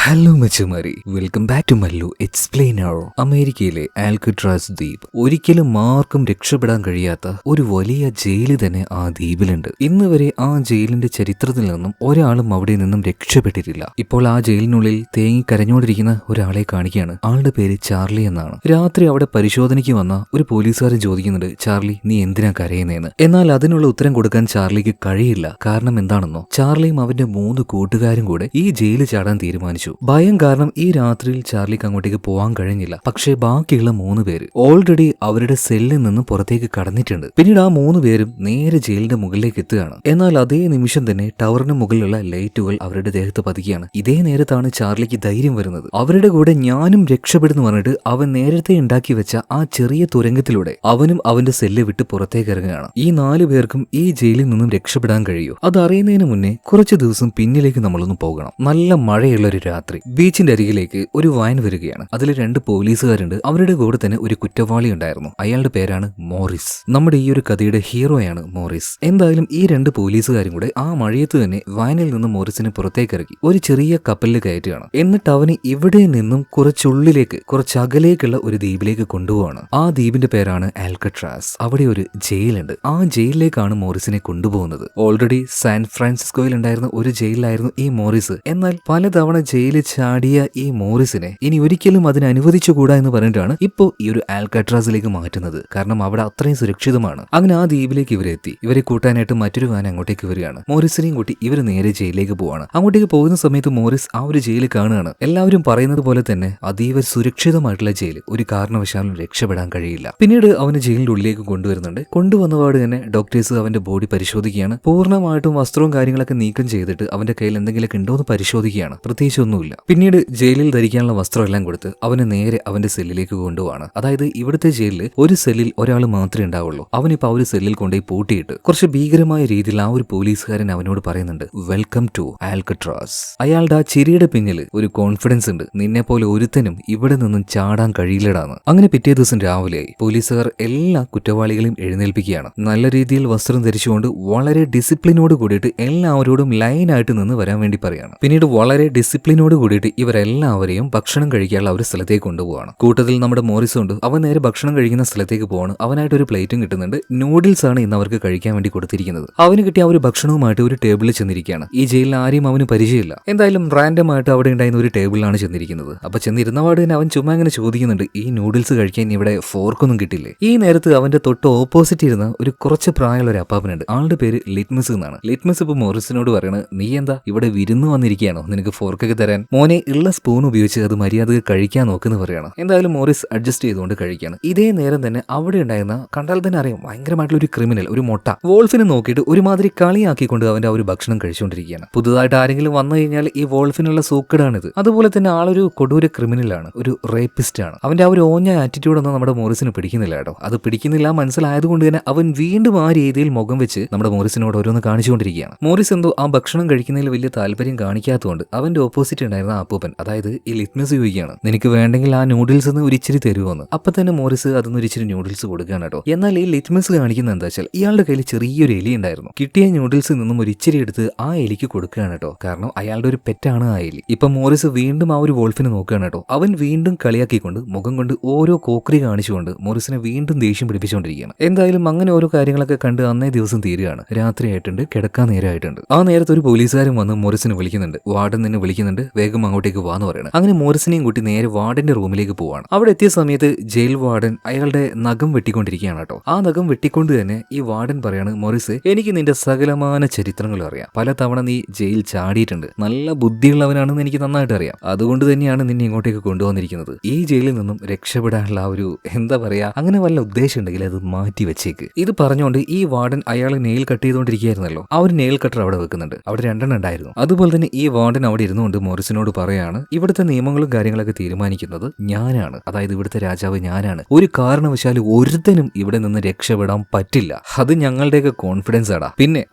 Hello മച്ചുമാരി, welcome back to Mallu explainer. അമേരിക്കയിലെ Alcatraz ദ്വീപ് ഒരിക്കലും ആർക്കും രക്ഷപ്പെടാൻ കഴിയാത്ത ഒരു വലിയ ജയില് തന്നെ ആ ദ്വീപിലുണ്ട്. ഇന്ന് വരെ ആ ജയിലിന്റെ ചരിത്രത്തിൽ നിന്നും ഒരാളും അവിടെ നിന്നും രക്ഷപ്പെട്ടിട്ടില്ല. ഇപ്പോൾ ആ ജയിലിനുള്ളിൽ തേങ്ങി കരഞ്ഞുകൊണ്ടിരിക്കുന്ന ഒരാളെ കാണിക്കുകയാണ്. ആളുടെ പേര് ചാർലി എന്നാണ്. രാത്രി അവിടെ പരിശോധനയ്ക്ക് വന്ന ഒരു പോലീസുകാരൻ ചോദിക്കുന്നുണ്ട്, ചാർലി നീ എന്തിനാ കരയുന്നതെന്ന്. എന്നാൽ അതിനുള്ള ഉത്തരം കൊടുക്കാൻ ചാർലിക്ക് കഴിയില്ല. കാരണം എന്താണെന്നോ, ചാർലിയും അവന്റെ 3 കൂട്ടുകാരും കൂടെ ഈ ജയില് ചാടാൻ തീരുമാനിച്ചു. ഭയം കാരണം ഈ രാത്രിയിൽ ചാർലിക്ക് അങ്ങോട്ടേക്ക് പോകാൻ കഴിഞ്ഞില്ല. പക്ഷേ ബാക്കിയുള്ള 3 പേര് ഓൾറെഡി അവരുടെ സെല്ലിൽ നിന്ന് പുറത്തേക്ക് കടന്നിട്ടുണ്ട്. പിന്നീട് ആ 3 പേരും നേരെ ജയിലിന്റെ മുകളിലേക്ക് എത്തുകയാണ്. എന്നാൽ അതേ നിമിഷം തന്നെ ടവറിന് മുകളിലുള്ള ലൈറ്റുകൾ അവരുടെ ദേഹത്ത് പതിക്കുകയാണ്. ഇതേ നേരത്താണ് ചാർലിക്ക് ധൈര്യം വരുന്നത്. അവരുടെ കൂടെ ഞാനും രക്ഷപ്പെടുന്നു പറഞ്ഞിട്ട് അവൻ നേരത്തെ ഉണ്ടാക്കി വെച്ച ആ ചെറിയ തുരങ്കത്തിലൂടെ അവനും അവന്റെ സെല്ല് വിട്ട് പുറത്തേക്ക് ഇറങ്ങുകയാണ്. ഈ 4 പേർക്കും ഈ ജയിലിൽ നിന്നും രക്ഷപ്പെടാൻ കഴിയൂ. അതറിയുന്നതിന് മുന്നേ കുറച്ച് ദിവസം പിന്നിലേക്ക് നമ്മളൊന്ന് പോകണം. നല്ല മഴയുള്ള ഒരു രാത്രി ബീച്ചിന്റെ അരികിലേക്ക് ഒരു വാൻ വരികയാണ്. അതിൽ 2 പോലീസുകാരുണ്ട്. അവരുടെ കൂടെ തന്നെ ഒരു കുറ്റവാളി ഉണ്ടായിരുന്നു. അയാളുടെ പേരാണ് മോറിസ്. നമ്മുടെ ഈ ഒരു കഥയുടെ ഹീറോയാണ് മോറിസ്. എന്തായാലും ഈ 2 പോലീസുകാരും കൂടെ ആ മഴയത്ത് തന്നെ വാനിൽ നിന്ന് മോറിസിനെ പുറത്തേക്ക് ഇറക്കി ഒരു ചെറിയ കപ്പലിൽ കയറ്റുകയാണ്. എന്നിട്ട് അവന് ഇവിടെ നിന്നും കുറച്ചുള്ളിലേക്ക് കുറച്ചകലേക്കുള്ള ഒരു ദ്വീപിലേക്ക് കൊണ്ടുപോവാണ്. ആ ദ്വീപിന്റെ പേരാണ് ആൽക്കട്രാസ്. അവിടെ ഒരു ജയിലുണ്ട്. ആ ജയിലിലേക്കാണ് മോറിസിനെ കൊണ്ടുപോകുന്നത്. ഓൾറെഡി സാൻ ഫ്രാൻസിസ്കോയിൽ ഉണ്ടായിരുന്ന ഒരു ജയിലിലായിരുന്നു ഈ മോറിസ്. എന്നാൽ പലതവണ ജയിലിൽ ചാടിയ ഈ മോറിസിനെ ഇനി ഒരിക്കലും അതിന് അനുവദിച്ചുകൂടാ എന്ന് പറഞ്ഞിട്ടാണ് ഇപ്പോൾ ഈ ഒരു ആൽക്കട്രാസിലേക്ക് മാറ്റുന്നത്. കാരണം അവിടെ അത്രയും സുരക്ഷിതമാണ്. അങ്ങനെ ആ ദ്വീപിലേക്ക് ഇവരെത്തി. ഇവരെ കൂട്ടാനായിട്ട് മറ്റൊരു വാൻ അങ്ങോട്ടേക്ക് വരികയാണ്. മോറിസിനെയും കൂട്ടി ഇവർ നേരെ ജയിലിലേക്ക് പോവാണ്. അങ്ങോട്ടേക്ക് പോകുന്ന സമയത്ത് മോറിസ് ആ ഒരു ജയിൽ കാണുകയാണ്. എല്ലാവരും പറയുന്നത് പോലെ തന്നെ അതീവ സുരക്ഷിതമായിട്ടുള്ള ജയിൽ, ഒരു കാരണവശാലും രക്ഷപ്പെടാൻ കഴിയില്ല. പിന്നീട് അവന് ജയിലിന്റെ ഉള്ളിലേക്ക് കൊണ്ടുവരുന്നുണ്ട്. കൊണ്ടുവന്നപാട് തന്നെ ഡോക്ടേഴ്സ് അവന്റെ ബോഡി പരിശോധിക്കുകയാണ്. പൂർണ്ണമായിട്ടും വസ്ത്രവും കാര്യങ്ങളൊക്കെ നീക്കം ചെയ്തിട്ട് അവന്റെ കയ്യിൽ എന്തെങ്കിലുമൊക്കെ ഉണ്ടോ എന്ന് പരിശോധിക്കുകയാണ്. പ്രത്യേകിച്ച് ഒന്നുമില്ല. പിന്നീട് ജയിലിൽ ധരിക്കാനുള്ള വസ്ത്രം എല്ലാം കൊടുത്ത് അവനെ നേരെ അവന്റെ സെല്ലിലേക്ക് കൊണ്ടുപോവാണ്. അതായത് ഇവിടുത്തെ ജയിലിൽ ഒരു സെല്ലിൽ ഒരാൾ മാത്രമേ ഉണ്ടാവുള്ളൂ. അവനിപ്പോ ആ ഒരു സെല്ലിൽ കൊണ്ടുപോയി പൂട്ടിയിട്ട് കുറച്ച് ഭീകരമായ രീതിയിൽ ആ ഒരു പോലീസുകാരൻ അവനോട് പറയുന്നുണ്ട്, വെൽക്കം ടു ആൽക്കട്രാസ്. അയാളുടെ ആ ചിരിയുടെ പിന്നിൽ ഒരു കോൺഫിഡൻസ് ഉണ്ട്. നിന്നെ പോലെ ഒരുത്തനും ഇവിടെ നിന്നും ചാടാൻ കഴിയില്ലടാന്ന്. അങ്ങനെ പിറ്റേ ദിവസം രാവിലെയായി. പോലീസുകാർ എല്ലാ കുറ്റവാളികളെയും എഴുന്നേൽപ്പിക്കുകയാണ്. നല്ല രീതിയിൽ വസ്ത്രം ധരിച്ചുകൊണ്ട് വളരെ ഡിസിപ്ലിനോട് കൂടിയിട്ട് എല്ലാവരോടും ലൈനായിട്ട് നിന്ന് വരാൻ വേണ്ടി പറയാണ്. പിന്നീട് വളരെ ഡിസിപ്ലിനോട് കൂടിയിട്ട് ഇവരെല്ലാവരെയും ഭക്ഷണം കഴിക്കാനുള്ള ഒരു സ്ഥലത്തേക്ക് കൊണ്ടുപോവാണ്. കൂട്ടത്തിൽ നമ്മുടെ മോറിസ് ഉണ്ട്. അവൻ നേരെ ഭക്ഷണം കഴിക്കുന്ന സ്ഥലത്തേക്ക് പോവാണ്. അവനായിട്ട് ഒരു പ്ലേറ്റും കിട്ടുന്നുണ്ട്. നൂഡിൽസ് ആണ് ഇന്ന് അവർക്ക് കഴിക്കാൻ വേണ്ടി കൊടുത്തിരിക്കുന്നത്. അവന് കിട്ടിയ ആ ഒരു ഭക്ഷണവുമായിട്ട് ഒരു ടേബിളിൽ ചെന്നിരിക്കുകയാണ്. ഈ ജയിലിൽ ആരെയും അവന് പരിചയമില്ല. എന്തായാലും റാൻഡം ആയിട്ട് അവിടെ ഉണ്ടായിരുന്ന ഒരു ടേബിളിലാണ് ചെന്നിരിക്കുന്നത്. അപ്പൊ ചെന്നിരുന്നപാട് തന്നെ അവൻ ചുമ്മാ അങ്ങനെ ചോദിക്കുന്നുണ്ട്, ഈ നൂഡിൽസ് കഴിക്കാൻ ഇവിടെ ഫോർക്കൊന്നും കിട്ടില്ലേ? ഈ നേരത്ത് അവന്റെ തൊട്ട് ഓപ്പോസിറ്റ് ഇരുന്ന ഒരു കുറച്ച് പ്രായമുള്ള ഒരു അപ്പാപ്പനുണ്ട്. ആളുടെ പേര് ലിറ്റ്മസ് എന്നാണ്. ലിറ്റ്മസ് ഇപ്പൊ മോറിസിനോട് പറയണത്, നീ എന്താ ഇവിടെ വിരുന്ന് വന്നിരിക്കുകയാണോ? നിനക്ക് ഫോർക്കൊക്കെ തരാൻ? മോനെ ഉള്ള സ്പൂൺ ഉപയോഗിച്ച് അത് മര്യാദ കഴിക്കാൻ നോക്കുന്ന പറയാണ്. എന്തായാലും മോറിസ് അഡ്ജസ്റ്റ് ചെയ്തുകൊണ്ട് കഴിക്കുകയാണ്. ഇതേ നേരം തന്നെ അവിടെ ഉണ്ടായിരുന്ന, കണ്ടാൽ തന്നെ അറിയാം, ഭയങ്കരമായിട്ടുള്ള ഒരു ക്രിമിനൽ, ഒരു മൊട്ട വോൾഫിനെ നോക്കിയിട്ട് ഒരുമാതിരി കളിയാക്കിക്കൊണ്ട് അവന്റെ ആ ഒരു ഭക്ഷണം കഴിച്ചുകൊണ്ടിരിക്കുകയാണ്. പുതുതായിട്ട് ആരെങ്കിലും വന്നു കഴിഞ്ഞാൽ ഈ വോൾഫിനുള്ള സൂക്കടാണിത്. അതുപോലെ തന്നെ ആളൊരു കൊടൂര ക്രിമിനലാണ്, ഒരു റേപ്പിസ്റ്റ് ആണ്. അവന്റെ ആ ഒരു ഓഞ്ഞ ആറ്റിറ്റ്യൂഡ് ഒന്നും നമ്മുടെ മോറിസിന് പിടിക്കുന്നില്ല കേട്ടോ. അത് പിടിക്കുന്നില്ല മനസ്സിലായതുകൊണ്ട് തന്നെ അവൻ വീണ്ടും ആ രീതിയിൽ മുഖം വെച്ച് നമ്മുടെ മോറിസിനോട് ഓരോന്ന് കാണിച്ചുകൊണ്ടിരിക്കുകയാണ്. മോറിസ് എന്തോ ആ ഭക്ഷണം കഴിക്കുന്നതിൽ വലിയ താല്പര്യം കാണിക്കാത്തതുകൊണ്ട് അവന്റെ ഓപ്പോസിറ്റ് ഉണ്ടായിരുന്ന അപ്പൂപ്പൻ, അതായത് ഈ ലിറ്റ്മസ് ചോദിക്കുകയാണ്, നിനക്ക് വേണ്ടെങ്കിൽ ആ നൂഡിൽസ് ഒന്ന് ഒരിച്ചിരി തരുമോന്ന്. അപ്പൊ തന്നെ മോറിസ് അതൊന്ന് ഒരിച്ചിരി നൂഡിൽസ് കൊടുക്കുകയാണ് കേട്ടോ. എന്നാൽ ഈ ലിറ്റ്മസ് കാണിക്കുന്ന എന്താ വെച്ചാൽ ഇയാളുടെ കയ്യിൽ ചെറിയൊരു എലി ഉണ്ടായിരുന്നു. കിട്ടിയ നൂഡിൽസിൽ നിന്നും ഒരിച്ചിരി എടുത്ത് ആ എലിക്ക് കൊടുക്കുകയാണ് കേട്ടോ. കാരണം അയാളുടെ ഒരു പെറ്റാണ് ആ എലി. ഇപ്പൊ മോറിസ് വീണ്ടും ആ ഒരു വോൾഫിനെ നോക്കുകയാണ് കേട്ടോ. അവൻ വീണ്ടും കളിയാക്കിക്കൊണ്ട് മുഖം കൊണ്ട് ഓരോ കോക്രി കാണിച്ചുകൊണ്ട് മോറിസിനെ വീണ്ടും ദേഷ്യം പിടിപ്പിച്ചുകൊണ്ടിരിക്കുകയാണ്. എന്തായാലും അങ്ങനെ ഓരോ കാര്യങ്ങളൊക്കെ കണ്ട് അന്നേ ദിവസം തീരുകയാണ്. രാത്രിയായിട്ടുണ്ട്, കിടക്കാൻ നേരമായിട്ടുണ്ട്. ആ നേരത്തെ ഒരു പോലീസുകാരൻ വന്ന് മോറിസിനെ വിളിക്കുന്നുണ്ട്. വാർഡൻ തന്നെ വിളിക്കുന്നുണ്ട്, വേഗം അങ്ങോട്ടേക്ക് വാന്ന് പറയണം. അങ്ങനെ മോറിസിനെയും കൂട്ടി നേരെ വാർഡന്റെ റൂമിലേക്ക് പോവാണ്. അവിടെ എത്തിയ സമയത്ത് ജയിൽ വാർഡൻ അയാളുടെ നഖം വെട്ടിക്കൊണ്ടിരിക്കുകയാണ് കേട്ടോ. ആ നഖം വെട്ടിക്കൊണ്ട് തന്നെ ഈ വാർഡൻ പറയാണ്, മോറിസ്, എനിക്ക് നിന്റെ സകലമാന ചരിത്രങ്ങൾ അറിയാം. പലതവണ നീ ജയിൽ ചാടിയിട്ടുണ്ട്. നല്ല ബുദ്ധിയുള്ളവനാണെന്ന് എനിക്ക് നന്നായിട്ട് അറിയാം. അതുകൊണ്ട് തന്നെയാണ് നിന്നെ ഇങ്ങോട്ടേക്ക് കൊണ്ടുവന്നിരിക്കുന്നത്. ഈ ജയിലിൽ നിന്നും രക്ഷപ്പെടാനുള്ള ആ ഒരു എന്താ പറയാ, അങ്ങനെ വല്ല ഉദ്ദേശം ഉണ്ടെങ്കിൽ അത് മാറ്റി വെച്ചേക്ക്. ഇത് പറഞ്ഞുകൊണ്ട് ഈ വാർഡൻ അയാൾ നെയിൽ കട്ട് ചെയ്തുകൊണ്ടിരിക്കുകയായിരുന്നല്ലോ. ആ ഒരു നെയിൽ കട്ടർ അവിടെ വെക്കുന്നുണ്ട്. അവിടെ 2 ഉണ്ടായിരുന്നു. അതുപോലെ തന്നെ ഈ വാർഡൻ അവിടെ ഇരുന്നുകൊണ്ട് മോറിസിനോട് പറയാണ്, ഇവിടുത്തെ നിയമങ്ങളും കാര്യങ്ങളൊക്കെ തീരുമാനിക്കുന്നത് ഞാനാണ്. അതായത് ഇവിടുത്തെ രാജാവ് ഞാനാണ്. ഒരു കാരണവശാലും ഒരുത്തനും ഇവിടെ നിന്ന് രക്ഷപ്പെടാൻ പറ്റില്ല. അത് ഞങ്ങളുടെയൊക്കെ കോൺഫിഡൻസ് ആടാ. പിന്നെ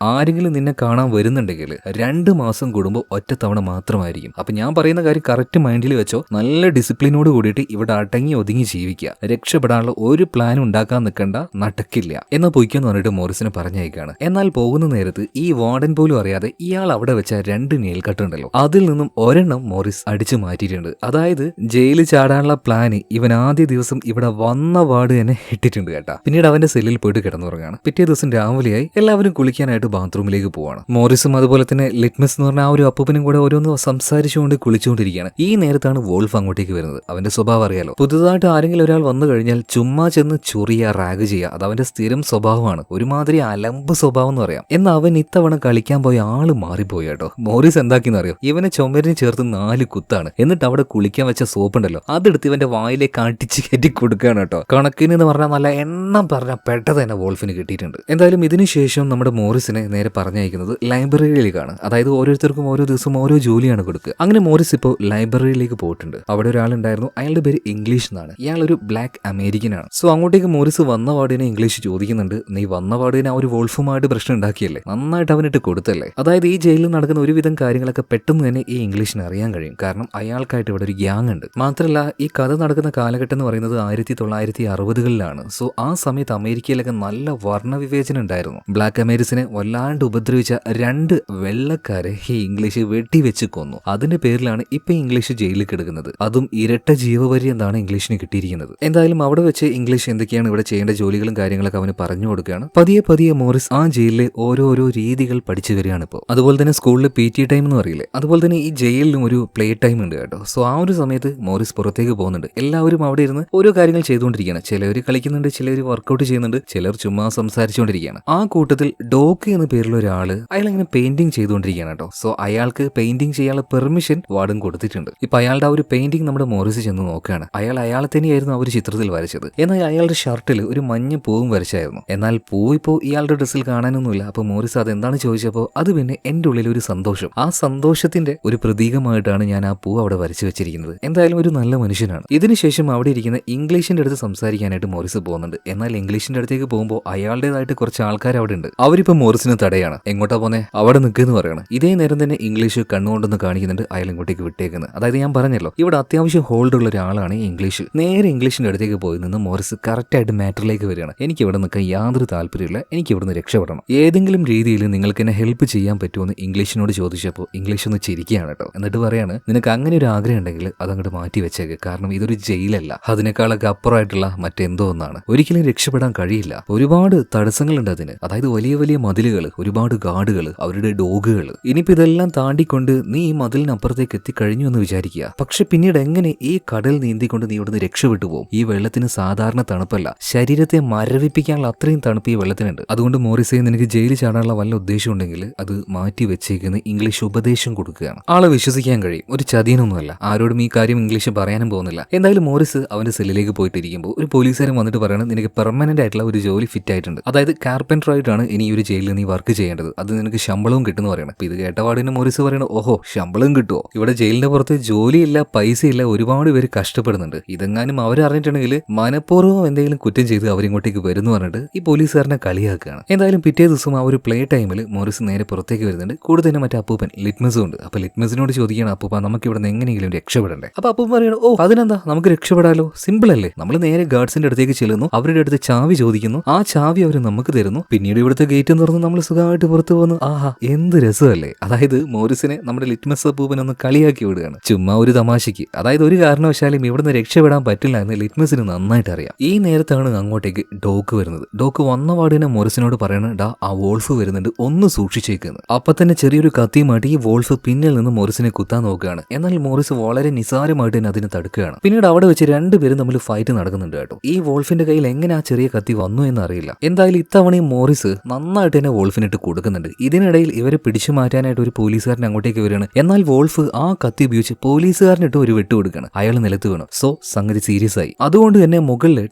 ആരെങ്കിലും നിന്നെ കാണാൻ വരുന്നുണ്ടെങ്കിൽ 2 മാസം കൂടുമ്പോൾ ഒറ്റത്തവണ മാത്രമായിരിക്കും. അപ്പൊ ഞാൻ പറയുന്ന കാര്യം കറക്റ്റ് മൈൻഡിൽ വെച്ചോ. നല്ല ഡിസിപ്ലിനോട് കൂടിയിട്ട് ഇവിടെ അടങ്ങി ഒതുങ്ങി ജീവിക്കുക. രക്ഷപ്പെടാനുള്ള ഒരു പ്ലാൻ ഉണ്ടാക്കാൻ നിൽക്കണ്ട, നടക്കില്ല എന്ന് പൊയ്ക്കെന്ന് പറഞ്ഞിട്ട് മോറിസിനെ പറഞ്ഞയക്കാണ്. എന്നാൽ പോകുന്ന നേരത്ത് ഈ വാർഡൻ പോലും അറിയാതെ ഇയാൾ അവിടെ വെച്ച 2 നെയിൽ കട്ട് ഉണ്ടല്ലോ, അതിൽ നിന്നും ഒരെണ്ണം മോറിസ് അടിച്ചു മാറ്റിയിട്ടുണ്ട്. അതായത് ജയിലിൽ ചാടാനുള്ള പ്ലാന് ഇവൻ ആദ്യ ദിവസം ഇവിടെ വന്ന പാട് തന്നെ ഇട്ടിട്ടുണ്ട് കേട്ടാ. പിന്നീട് അവന്റെ സെല്ലിൽ പോയിട്ട് കിടന്നുറങ്ങാണ്. പിറ്റേ ദിവസം രാവിലെയായി എല്ലാവരും കുളിക്കാനായിട്ട് ബാത്റൂമിലേക്ക് പോവാണ്. മോറിസും അതുപോലെ തന്നെ ലിറ്റ്മസ് എന്ന് പറഞ്ഞ ആ ഒരു അപ്പൂപ്പനും കൂടെ ഓരോന്ന് സംസാരിച്ചുകൊണ്ട് കുളിച്ചുകൊണ്ടിരിക്കുകയാണ്. ഈ നേരത്താണ് വോൾഫ് അങ്ങോട്ടേക്ക് വരുന്നത്. അവന്റെ സ്വഭാവം അറിയാലോ, പുതുതായിട്ട് ആരെങ്കിലും ഒരാൾ വന്നു കഴിഞ്ഞാൽ ചുമ്മാ ചെന്ന് ചൊറിയ റാഗ് ചെയ്യുക, അത് അവന്റെ സ്ഥിരം സ്വഭാവമാണ്. ഒരുമാതിരി അലമ്പ് സ്വഭാവം എന്ന് പറയാം. എന്നാൽ അവൻ ഇത്തവണ കളിക്കാൻ പോയ ആള് മാറിപ്പോയി കേട്ടോ. മോറിസ് എന്താക്കിന്ന് അറിയോ, ഇവനെ ചുമരിന് ചേർത്ത് 4 കുത്താണ്. എന്നിട്ട് അവിടെ കുളിക്കാൻ വെച്ച സോപ്പ് ഉണ്ടല്ലോ അതെടുത്ത് ഇവന്റെ വായിലേക്ക് അടിച്ച് കയറ്റി കൊടുക്കുകയാണ് കേട്ടോ. കണക്കിന് എന്ന് പറഞ്ഞാൽ നല്ല എണ്ണം പറഞ്ഞ പെട്ടത് തന്നെ വോൾഫിന് കിട്ടിയിട്ടുണ്ട്. എന്തായാലും ഇതിനുശേഷം നമ്മുടെ മോറിസിനെ നേരെ പറഞ്ഞയക്കുന്നത് ലൈബ്രറിയിലേക്കാണ്. അതായത് ഓരോരുത്തർക്കും ഓരോ ദിവസം ഓരോ ജോലിയാണ് കൊടുക്കുക. അങ്ങനെ മോറിസ് ഇപ്പോൾ ലൈബ്രറിയിലേക്ക് പോയിട്ടുണ്ട്. അവിടെ ഒരാളുണ്ടായിരുന്നു, അയാളുടെ പേര് ഇംഗ്ലീഷ് എന്നാണ്. ഇയാൾ ഒരു ബ്ലാക്ക് അമേരിക്കൻ ആണ്. സോ അങ്ങോട്ടേക്ക് മോറിസ് വന്ന പാടിനെ ഇംഗ്ലീഷ് ചോദിക്കുന്നുണ്ട്, നീ വന്ന പാടിനെ ആ ഒരു വോൾഫുമായിട്ട് പ്രശ്നം ഉണ്ടാക്കിയല്ലേ, നന്നായിട്ട് അവനിട്ട് കൊടുത്തല്ലേ. അതായത് ഈ ജയിലിൽ നടക്കുന്ന ഒരുവിധം കാര്യങ്ങളൊക്കെ പെട്ടെന്ന് തന്നെ ഈ ഇംഗ്ലീഷിന് അറിയാൻ കഴിയും. കാരണം അയാൾക്കായിട്ട് ഇവിടെ ഒരു ഗ്യാങ് ഉണ്ട്. മാത്രമല്ല ഈ കഥ നടക്കുന്ന കാലഘട്ടം എന്ന് പറയുന്നത് 1960-കളിലാണ്. സോ ആ സമയത്ത് അമേരിക്കയിലൊക്കെ നല്ല വർണ്ണവിവേചനം ഉണ്ടായിരുന്നു. ബ്ലാക്ക് അമേരിക്കനെ വല്ലാണ്ട് ഉപദ്രവിച്ച 2 വെള്ളക്കാരെ ഈ ഇംഗ്ലീഷ് വെട്ടിവെച്ച് കൊന്നു. അതിന്റെ പേരിലാണ് ഇപ്പൊ ഇംഗ്ലീഷ് ജയിലിൽ കിടക്കുന്നത്. അതും ഇരട്ട ജീവപര്യന്തമാണ് എന്താണ് ഇംഗ്ലീഷിന് കിട്ടിയിരിക്കുന്നത്. എന്തായാലും അവിടെ വെച്ച് ഇംഗ്ലീഷ് എന്തൊക്കെയാണ് ഇവിടെ ചെയ്യേണ്ട ജോലികളും കാര്യങ്ങളൊക്കെ അവന് പറഞ്ഞു കൊടുക്കുകയാണ്. പതിയെ പതിയെ മോറിസ് ആ ജയിലിലെ ഓരോരോ രീതികൾ പഠിച്ചു വരികയാണ് ഇപ്പോൾ. അതുപോലെ തന്നെ സ്കൂളിൽ PT ടൈം എന്ന് പറയില്ലേ, അതുപോലെ തന്നെ ഈ ജയിലിലും ഒരു പ്ലേ ടൈം ഉണ്ട് കേട്ടോ. സോ ആ ഒരു സമയത്ത് മോറിസ് പുറത്തേക്ക് പോകുന്നുണ്ട്. എല്ലാവരും അവിടെ ഇരുന്ന് ഓരോ കാര്യങ്ങൾ ചെയ്തുകൊണ്ടിരിക്കുകയാണ്. ചിലർ കളിക്കുന്നുണ്ട്, ചിലർ വർക്കൗട്ട് ചെയ്യുന്നുണ്ട്, ചിലർ ചുമ്മാ സംസാരിച്ചുകൊണ്ടിരിക്കുകയാണ്. ആ കൂട്ടത്തിൽ ഡോക്ക് എന്ന പേരുള്ള ഒരാള് അയാൾ ഇങ്ങനെ പെയിന്റിംഗ് ചെയ്തുകൊണ്ടിരിക്കുകയാണ് കേട്ടോ. സോ അയാൾക്ക് പെയിന്റിംഗ് ചെയ്യാനുള്ള പെർമിഷൻ വാർഡൻ കൊടുത്തിട്ടുണ്ട്. ഇപ്പൊ അയാളുടെ ആ ഒരു പെയിന്റിംഗ് നമ്മുടെ മോറിസ് ചെന്ന് നോക്കുകയാണ്. അയാളെ തന്നെയായിരുന്നു ആ ഒരു ചിത്രത്തിൽ വരച്ചത്. എന്നാൽ അയാളുടെ ഷർട്ടിൽ ഒരു മഞ്ഞ പൂവും വരച്ചായിരുന്നു. എന്നാൽ പൂ ഇപ്പോൾ ഇയാളുടെ ഡ്രസ്സിൽ കാണാനൊന്നുമില്ല. അപ്പൊ മോറിസ് അത് എന്താണ് ചോദിച്ചപ്പോൾ അത് പിന്നെ എന്റെ ഉള്ളിൽ ഒരു സന്തോഷം, ആ സന്തോഷത്തിന്റെ ഒരു പ്രതീകമായിട്ടാണ് ഞാൻ ആ പൂ അവിടെ വരച്ചു വെച്ചിരിക്കുന്നത്. എന്തായാലും ഒരു നല്ല മനുഷ്യനാണ്. ഇതിനുശേഷം അവിടെ ഇരിക്കുന്ന ഇംഗ്ലീഷിന്റെ അടുത്ത് സംസാരിക്കാനായിട്ട് മോറിസ് പോകുന്നുണ്ട്. എന്നാൽ ഇംഗ്ലീഷിന്റെ അടുത്തേക്ക് പോകുമ്പോൾ അയാളുടേതായിട്ട് കുറച്ച് ആൾക്കാർ അവിടെ ഉണ്ട്. അവരിപ്പോ മോറിസിന് തടയാണ്. എങ്ങോട്ടാ പോന്നെ, അവിടെ നിൽക്കുന്നു പറയണം. ഇതേ നേരം തന്നെ ഇംഗ്ലീഷ് കണ്ണുകൊണ്ടൊന്ന് കാണിക്കുന്നുണ്ട് അയാൾ ഇങ്ങോട്ടേക്ക് വിട്ടേക്കുന്നത്. അതായത് ഞാൻ പറഞ്ഞല്ലോ ഇവിടെ അത്യാവശ്യം ഹോൾഡ് ഉള്ള ഒരാളാണ് ഇംഗ്ലീഷ്. നേരെ ഇംഗ്ലീഷിന്റെ അടുത്തേക്ക് പോയി നിന്ന് മോറിസ് കറക്റ്റ് ആയിട്ട് മാറ്ററിലേക്ക് വരികയാണ്. എനിക്ക് ഇവിടെ നിൽക്കാൻ യാതൊരു താല്പര്യമില്ല, എനിക്ക് ഇവിടുന്ന് രക്ഷപ്പെടണം. ഏതെങ്കിലും രീതിയിൽ നിങ്ങൾക്ക് എന്നെ ഹെൽപ്പ് ചെയ്യാൻ പറ്റുമെന്ന് ഇംഗ്ലീഷിനോട് ചോദിച്ചപ്പോൾ ഇംഗ്ലീഷ് ഒന്ന് ചിരിക്കുകയാണ് കേട്ടോ. എന്നിട്ട് പറയാണ്, നിനക്ക് അങ്ങനെ ഒരു ആഗ്രഹം ഉണ്ടെങ്കിൽ അതങ്ങോട്ട് മാറ്റി വെച്ചേക്ക്. കാരണം ഇതൊരു ജയിലല്ല, അതിനേക്കാളൊക്കെ അപ്പുറമായിട്ടുള്ള മറ്റെന്തോ ഒന്നാണ്. ഒരിക്കലും രക്ഷപ്പെടാൻ കഴിയില്ല. ഒരുപാട് തടസ്സങ്ങളുണ്ട് അതിന്. അതായത് വലിയ വലിയ മതിലുകൾ, ഒരുപാട് ഗാർഡുകൾ, അവരുടെ ഡോഗുകൾ. ഇനിയിപ്പോ ഇതെല്ലാം താണ്ടിക്കൊണ്ട് നീ ഈ മതിലിനപ്പുറത്തേക്ക് എത്തിക്കഴിഞ്ഞു എന്ന് വിചാരിക്കുക. പക്ഷെ പിന്നീട് എങ്ങനെ ഈ കടൽ നീന്തിക്കൊണ്ട് നീ ഇവിടുന്ന് രക്ഷപ്പെട്ടു പോകും? ഈ വെള്ളത്തിന് സാധാരണ തണുപ്പല്ല, ശരീരത്തെ മരവിപ്പിക്കാനുള്ള അത്രയും തണുപ്പ് ഈ വെള്ളത്തിനുണ്ട്. അതുകൊണ്ട് മോറിസെ, നിനക്ക് ജയിലിൽ ചാടാനുള്ള വല്ല ഉദ്ദേശം ഉണ്ടെങ്കിൽ അത് മാറ്റി വെച്ചേക്കുന്ന ഇംഗ്ലീഷ് ഉപദേശം കൊടുക്കുകയാണ്. ആളെ വിശ്വസിക്കാൻ കഴിയും, ഒരു ചതിയനൊന്നുമല്ല. ആരോടും ഈ കാര്യം ഇംഗ്ലീഷ് പറയാനും പോകുന്നില്ല. എന്തായാലും മോറിസ് അവന്റെ സെല്ലിലേക്ക് പോയിട്ടിരിക്കുമ്പോൾ ഒരു പോലീസുകാരൻ വന്നിട്ട് പറയണം, നിനക്ക് പെർമനന്റ് ആയിട്ടുള്ള ഒരു ജോലി ഫിറ്റ് ആയിട്ടുണ്ട്. അതായത് കാർപ്പൻറ്റർ ആയിട്ടാണ് ഇനി ഈ ഒരു ജയിലിൽ നീ വർക്ക് ചെയ്യേണ്ടത്. അത് നിനക്ക് ശമ്പളവും കിട്ടുമെന്ന് പറയണം. അപ്പൊ ഇത് കേട്ടപാടിന് മോറിസ് പറയണം, ഓഹോ ശമ്പളം കിട്ടുമോ? ഇവിടെ ജയിലിന്റെ പുറത്ത് ജോലിയില്ല, പൈസയില്ല, ഒരുപാട് പേര് കഷ്ടപ്പെടുന്നുണ്ട്. ഇതെങ്ങാനും അവരറിഞ്ഞിട്ടുണ്ടെങ്കിൽ മനഃപൂർവ്വം എന്തെങ്കിലും കുറ്റം ചെയ്ത് അവരിങ്ങോട്ടേക്ക് വരുന്നു പറഞ്ഞിട്ട് ഈ പോലീസുകാരനെ കളിയാക്കുകയാണ്. എന്തായാലും പിറ്റേ ദിവസം ആ ഒരു പ്ലേ ടൈമിൽ മോറിസ് നേരെ പുറത്തേക്ക് വരുന്നുണ്ട്. കൂടെ തന്നെ മറ്റേ അപ്പൂപ്പൻ ലിറ്റ്മസും ഉണ്ട്. അപ്പൊ ലിറ്റ്മസിനോട് ചോദിക്കുകയാണ്, അപ്പൂപ്പ നമുക്ക് ഇവിടെ നിന്ന് എങ്ങനെയെങ്കിലും രക്ഷപ്പെടണ്ടേ? അപ്പൊ അപ്പൂപ്പൻ പറയണം, ഓ അതിനെന്താ, നമുക്ക് രക്ഷപ്പെടാലോ, സിമ്പിൾ അല്ലേ. നമ്മൾ നേരെ ഗാർഡ്സിന്റെ അടുത്തേക്ക് ചെല്ലുന്നു, അവരുടെ അടുത്ത് ചാവി ചോദിക്കുന്നു, ആ ചാവി അവർ നമുക്ക് തരുന്നു. പിന്നീട് ഇവിടുത്തെ ഗേറ്റ് തുറന്ന് നമ്മൾ സുഖമായിട്ട് പുറത്തു പോകുന്നു. ആഹാ എന്ത് രസമല്ലേ. അതായത് മോറിസിനെ നമ്മുടെ ലിറ്റ്മസ് അപ്പൂപ്പൻ ഒന്ന് കളിയാക്കി വിടുകയാണ്, ചുമ്മാ ഒരു തമാശയ്ക്ക്. അതായത് ഒരു കാരണവശാലും ഇവിടുന്ന് രക്ഷപ്പെടാൻ പറ്റില്ല എന്ന് ലിറ്റ്മസിന് നന്നായിട്ട് അറിയാം. ഈ നേരത്താണ് അങ്ങോട്ടേക്ക് ഡോക്ക് വരുന്നത്. ഡോക്ക് വന്ന പാടിനെ മോറിസിനോട് പറയണം, ഡാ ആ വോൾഫ് വരുന്നുണ്ട്, ഒന്ന് സൂക്ഷിച്ചേക്കുന്നത്. അപ്പൊ തന്നെ ചെറിയൊരു കത്തിയുമായിട്ട് ഈ വോൾഫ് പിന്നിൽ നിന്ന് മോറിസിനെ കുത്താൻ നോക്കുകയാണ്. എന്നാൽ മോറിസ് വളരെ നിസാരമായിട്ട് തന്നെ അതിനെ തടുക്കുകയാണ്. പിന്നീട് അവിടെ വെച്ച് രണ്ടുപേരും തമ്മിൽ ഫൈറ്റ് നടക്കുന്നുണ്ട് കേട്ടോ. ഈ വോൾഫിന്റെ കയ്യിൽ എങ്ങനെ ആ ചെറിയ കത്തി വന്നു എന്ന് അറിയില്ല. എന്തായാലും ഇത്തവണയും മോറിസ് നന്നായിട്ട് തന്നെ വോൾഫിനിട്ട് കൊടുക്കുന്നുണ്ട്. ഇതിനിടയിൽ ഇവരെ പിടിച്ചു മാറ്റാനായിട്ട് ഒരു പോലീസുകാരൻ അങ്ങോട്ടേക്ക് വരികയാണ്. എന്നാൽ വോൾഫ് ആ കത്തി ഉപയോഗിച്ച് പോലീസുകാരനിട്ട് ഒരു വെട്ട് കൊടുക്കുകയാണ്. അയാൾ നിലത്ത് വീണു. സോ സംഗതി സീരിയസ് ആയി. അതുകൊണ്ട് തന്നെ